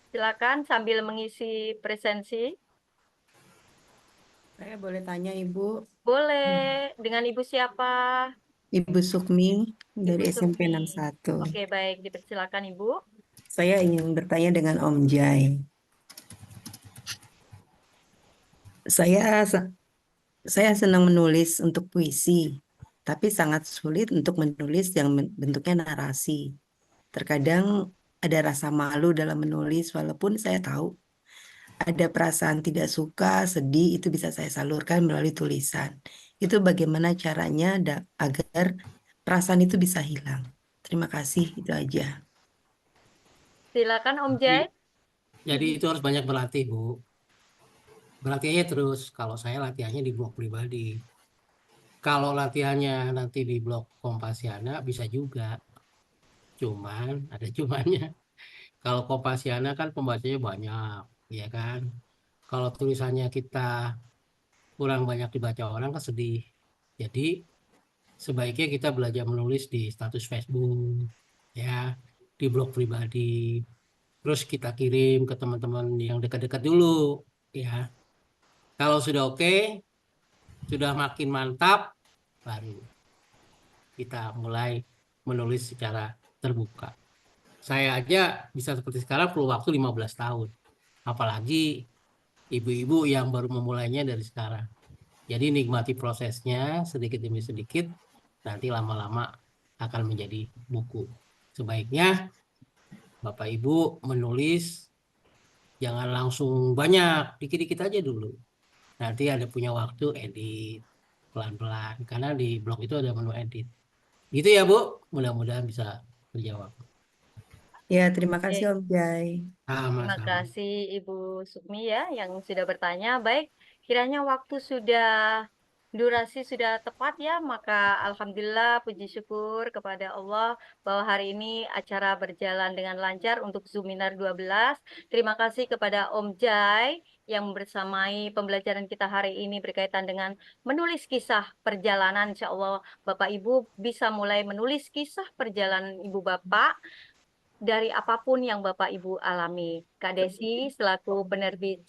Silakan sambil mengisi presensi. Saya boleh tanya Ibu? Boleh. Dengan Ibu siapa? Ibu Sukmi dari Ibu SMP Sukmi. 61. Oke, baik. Dipersilakan Ibu. Saya ingin bertanya dengan Om Jai. Saya senang menulis untuk puisi, tapi sangat sulit untuk menulis yang bentuknya narasi. Terkadang ada rasa malu dalam menulis, walaupun saya tahu ada perasaan tidak suka, sedih, itu bisa saya salurkan melalui tulisan. Itu bagaimana caranya agar perasaan itu bisa hilang. Terima kasih, itu aja. Silakan Om Jai. Jadi itu harus banyak berlatih, Bu. Berlatih aja terus. Kalau saya latihannya di blog pribadi. Kalau latihannya nanti di blog Kompasiana bisa juga. Cuman ada cumannya. Kalau Kompasiana kan pembacanya banyak, ya kan? Kalau tulisannya kita kurang banyak dibaca orang kan sedih. Jadi sebaiknya kita belajar menulis di status Facebook, ya, di blog pribadi. Terus kita kirim ke teman-teman yang dekat-dekat dulu, ya. Kalau sudah oke, sudah makin mantap, baru kita mulai menulis secara terbuka. Saya aja bisa seperti sekarang perlu waktu 15 tahun. Apalagi ibu-ibu yang baru memulainya dari sekarang. Jadi nikmati prosesnya sedikit demi sedikit, nanti lama-lama akan menjadi buku. Sebaiknya Bapak Ibu menulis jangan langsung banyak, dikit-dikit aja dulu. Nanti ada punya waktu edit pelan-pelan, karena di blog itu ada menu edit. Gitu ya Bu, mudah-mudahan bisa terjawab. Ya, terima kasih Om Jai. Terima kasih Ibu Sukmi ya yang sudah bertanya. Baik, kiranya waktu durasi sudah tepat ya, maka alhamdulillah puji syukur kepada Allah bahwa hari ini acara berjalan dengan lancar untuk Zoominar 12. Terima kasih kepada Om Jai yang bersamai pembelajaran kita hari ini berkaitan dengan menulis kisah perjalanan. Insya Allah Bapak Ibu bisa mulai menulis kisah perjalanan Ibu Bapak dari apapun yang Bapak Ibu alami. Kak Desi selaku penerbit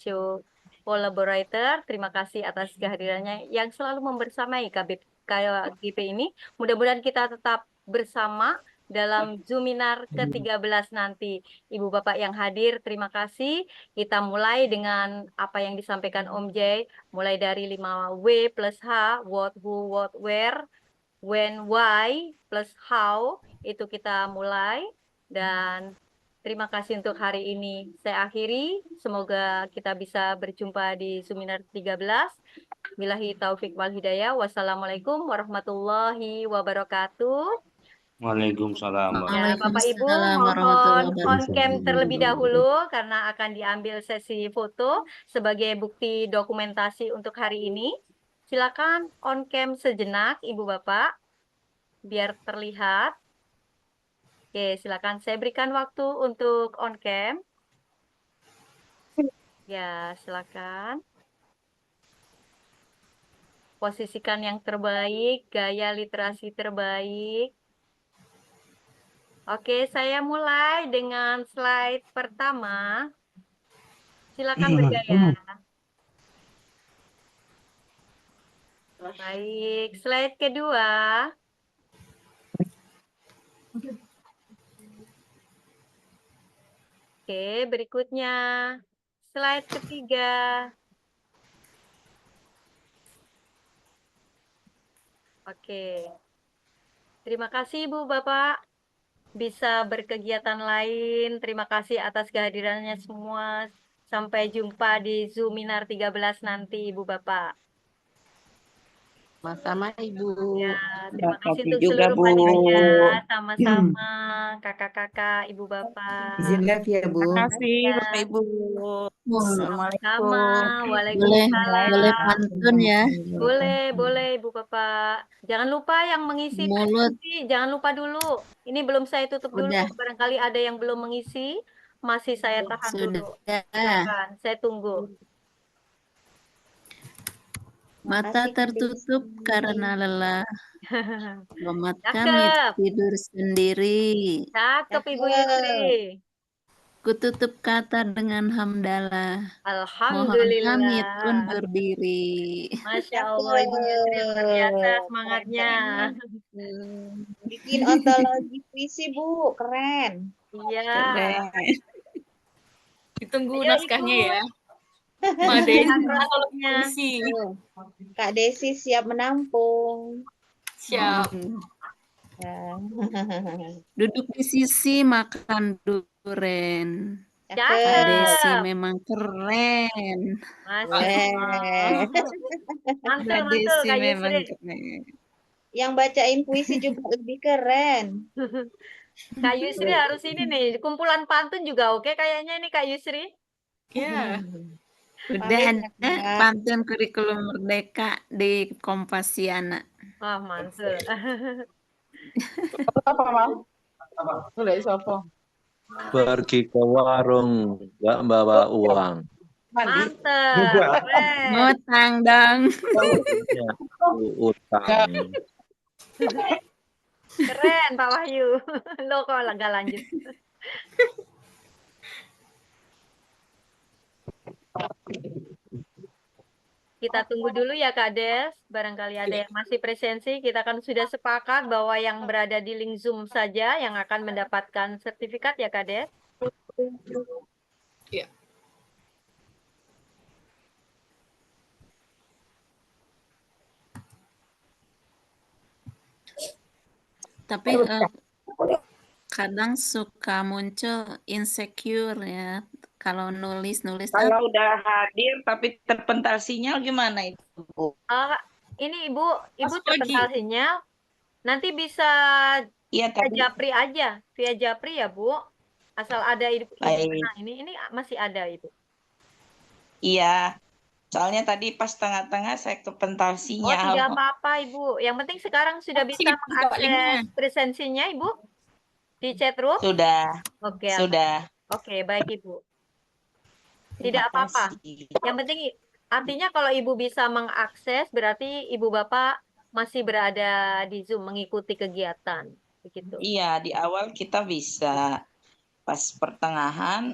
collaborator, terima kasih atas kehadirannya yang selalu membersamai KGP ini. Mudah-mudahan kita tetap bersama dalam Zoominar ke-13 nanti. Ibu Bapak yang hadir, terima kasih. Kita mulai dengan apa yang disampaikan Om Jai, mulai dari 5W plus H, what, who, what, where, when, why, plus how, itu kita mulai. Dan terima kasih untuk hari ini. Saya akhiri, semoga kita bisa berjumpa di Zoominar 13. Billahi taufik wal hidayah. Wassalamualaikum warahmatullahi wabarakatuh. Waalaikumsalam. Ya, Bapak Ibu Waalaikumsalam mohon warahmatullahi on cam wabarakatuh. terlebih dahulu karena akan diambil sesi foto sebagai bukti dokumentasi untuk hari ini. Silakan on cam sejenak Ibu Bapak biar terlihat. Oke, silakan saya berikan waktu untuk on cam. Ya, silakan. Posisikan yang terbaik, gaya literasi terbaik. Oke, saya mulai dengan slide pertama. Silakan bergaya. Baik, slide kedua. Oke, berikutnya. Slide ketiga. Oke. Terima kasih Ibu Bapak bisa berkegiatan lain. Terima kasih atas kehadirannya semua. Sampai jumpa di Zoominar 13 nanti Ibu Bapak. Sama-sama Ibu. Ya, terima kasih untuk juga, seluruh Bu. panitia. Sama-sama, kakak-kakak, ibu bapak. Izin live ya, Bu. Makasih Ya, Bapak Ibu. sama-sama. Boleh Waalaikumsalam. pantun ya. Boleh ibu bapak. Jangan lupa yang mengisi Mulut presentasi, jangan lupa dulu. Ini belum saya tutup dulu. udah Barangkali ada yang belum mengisi, masih saya tahan dulu. sudah. Silakan, saya tunggu. Mata tertutup karena lelah. Selamat kami Cakep, tidur sendiri. cakep Ibu Yusri. Kututup kata dengan hamdalah. Mohon Alhamdulillah. pamit undur diri. Masya Allah, Ibu Yusri luar biasa semangatnya. Bikin ontologi puisi, Bu. Keren. Iya. Keren. Ditunggu Ayo, naskahnya Ibu. ya. Madain Naskahnya. puisi. Kak Desi siap menampung. Siap. Ya. Duduk di sisi makan duren. Kak Cakep. Desi memang keren. Masya Allah. Mantul, Kak mantul, Desi Kak memang Yusri. keren. Yang bacain puisi juga lebih keren. Kak Yusri harus ini nih, kumpulan pantun juga oke kayaknya nih Kak Yusri. Ya. Udah ada pantun kurikulum merdeka di Kompasiana. Wah, mantul. Apa, Mam? Boleh sopo. Pergi ke warung, nggak bawa uang. Mantep, keren. Ngutang dong. Ya, utang. Keren Pak Wahyu. Lo kok nggak lanjut. Kita tunggu dulu ya Kak Des. Barangkali ada yang masih presensi. Kita kan sudah sepakat bahwa yang berada di link Zoom saja yang akan mendapatkan sertifikat ya Kak Des. Iya. Tapi kadang suka muncul insecure ya. Kalau nulis Kalau udah hadir tapi terpental sinyal gimana itu, Bu? Ini Ibu Masuk terpental lagi. sinyal. Nanti bisa Iya, via tadi. Japri aja, via Japri ya Bu. Asal ada Ibu. Baik. Nah, ini masih ada Ibu. Iya. Soalnya tadi pas tengah-tengah saya kepental Oh, sinyal. tidak apa-apa Ibu. Yang penting sekarang sudah bisa Sini, buka mengakses linknya. presensinya Ibu di chat room. Sudah. Oke, Sudah. oke, baik Ibu. Tidak Terima apa-apa. kasih. Yang penting artinya kalau Ibu bisa mengakses berarti Ibu Bapak masih berada di Zoom mengikuti kegiatan. Begitu. Iya, di awal kita bisa. Pas pertengahan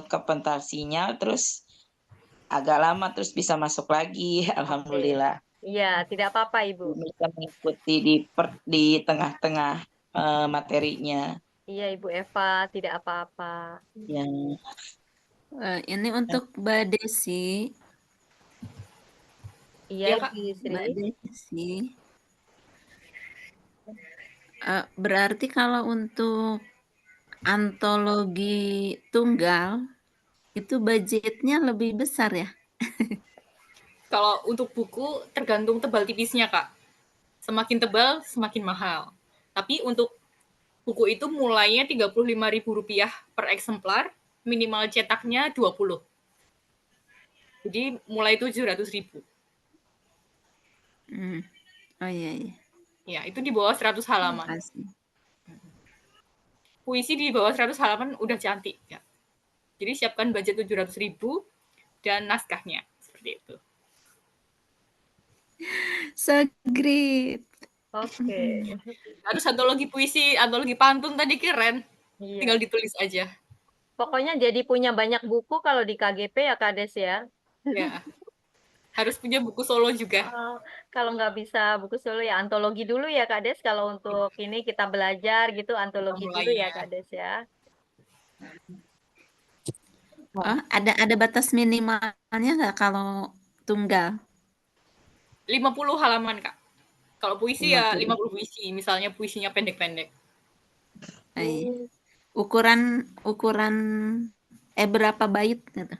kepental sinyal, terus agak lama terus bisa masuk lagi. Alhamdulillah. Iya, tidak apa-apa Ibu. Bisa mengikuti di tengah-tengah materinya. Iya Ibu Eva, tidak apa-apa. Ya. ini untuk Mbak Desi. Iya, Kak. Ibu Yusri. Mbak Desi. Berarti kalau untuk antologi tunggal itu budgetnya lebih besar ya? Kalau untuk buku tergantung tebal tipisnya, Kak. Semakin tebal, semakin mahal. Tapi untuk buku itu mulainya Rp35.000 per eksemplar, minimal cetaknya 20. Jadi mulai 700.000. Oh iya. Ya, itu di bawah 100 halaman. Makasih. Puisi di bawah 100 halaman udah cantik ya. Jadi siapkan budget 700.000 dan naskahnya seperti itu. So great. Oke. Harus antologi puisi, antologi pantun tadi keren. Iya. Tinggal ditulis aja. Pokoknya jadi punya banyak buku kalau di KGP ya Kak Des ya. Ya. Harus punya buku solo juga. Kalau nggak bisa buku solo ya antologi dulu ya Kak Des. Kalau untuk ini kita belajar gitu antologi dulu ya Kak Des ya. Oh, ada batas minimalnya nggak kalau tunggal? 50 halaman, Kak. Kalau puisi ya 50. 50 puisi, misalnya puisinya pendek-pendek. Ukuran berapa bait gitu?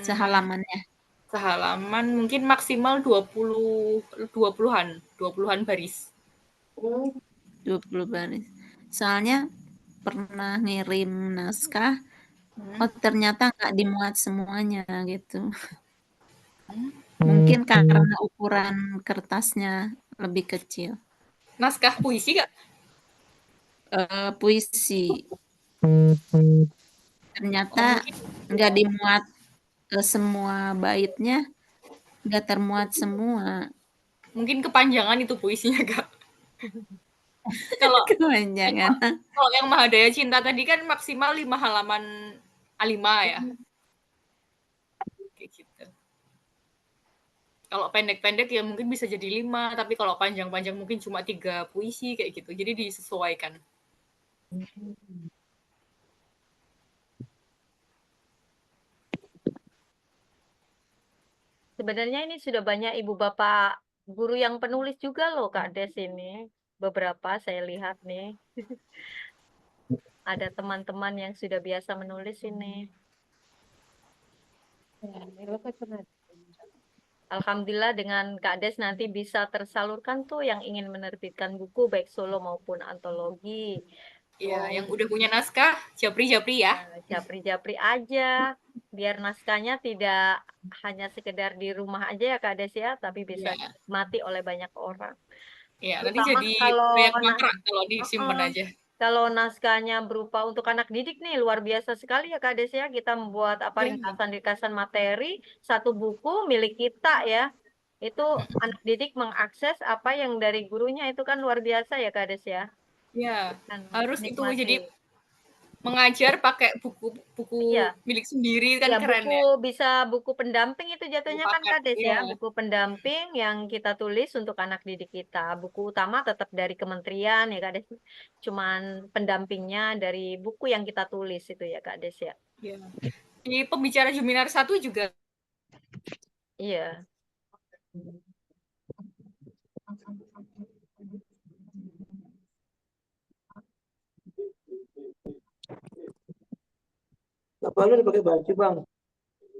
Sehalamannya. Sehalaman mungkin maksimal 20-an baris. 20 baris. Soalnya pernah ngirim naskah, ternyata nggak dimuat semuanya gitu. Mungkin karena ukuran kertasnya lebih kecil. Naskah puisi nggak? Puisi. Ternyata nggak dimuat semua baitnya, nggak termuat semua. Mungkin kepanjangan itu puisinya, Kak. Kalau kepanjangan. Kalau yang Mahadaya Cinta tadi kan maksimal 5 halaman A5 ya. Kayak gitu. Kalau pendek-pendek ya mungkin bisa jadi 5, tapi kalau panjang-panjang mungkin cuma 3 puisi kayak gitu. Jadi disesuaikan. Sebenarnya ini sudah banyak ibu bapak guru yang penulis juga loh Kak Des ini. Beberapa saya lihat nih. Ada teman-teman yang sudah biasa menulis ini. Alhamdulillah dengan Kak Des nanti bisa tersalurkan tuh yang ingin menerbitkan buku baik solo maupun antologi. Iya, yang udah punya naskah, japri-japri ya. Japri-japri aja, biar naskahnya tidak hanya sekedar di rumah aja ya Kak Des ya, tapi bisa dinikmati oleh banyak orang. Iya, nanti Terutama jadi kalau proyek mangkrak kalau disimpan aja. Kalau naskahnya berupa untuk anak didik nih luar biasa sekali ya Kak Des ya. Kita membuat ringkasan-ringkasan materi, satu buku milik kita ya. Itu anak didik mengakses apa yang dari gurunya itu kan luar biasa ya Kak Des ya. Iya, harus itu Nikmati. jadi mengajar pakai buku milik sendiri kan keren buku, ya. Bisa buku pendamping itu jatuhnya kan Kak Des ya. Buku pendamping yang kita tulis untuk anak didik kita. Buku utama tetap dari kementerian ya Kak Des. Cuman pendampingnya dari buku yang kita tulis itu ya Kak Des ya. Iya. Di pembicara Juminar 1 juga. Iya. Bapak lu pakai baju bang.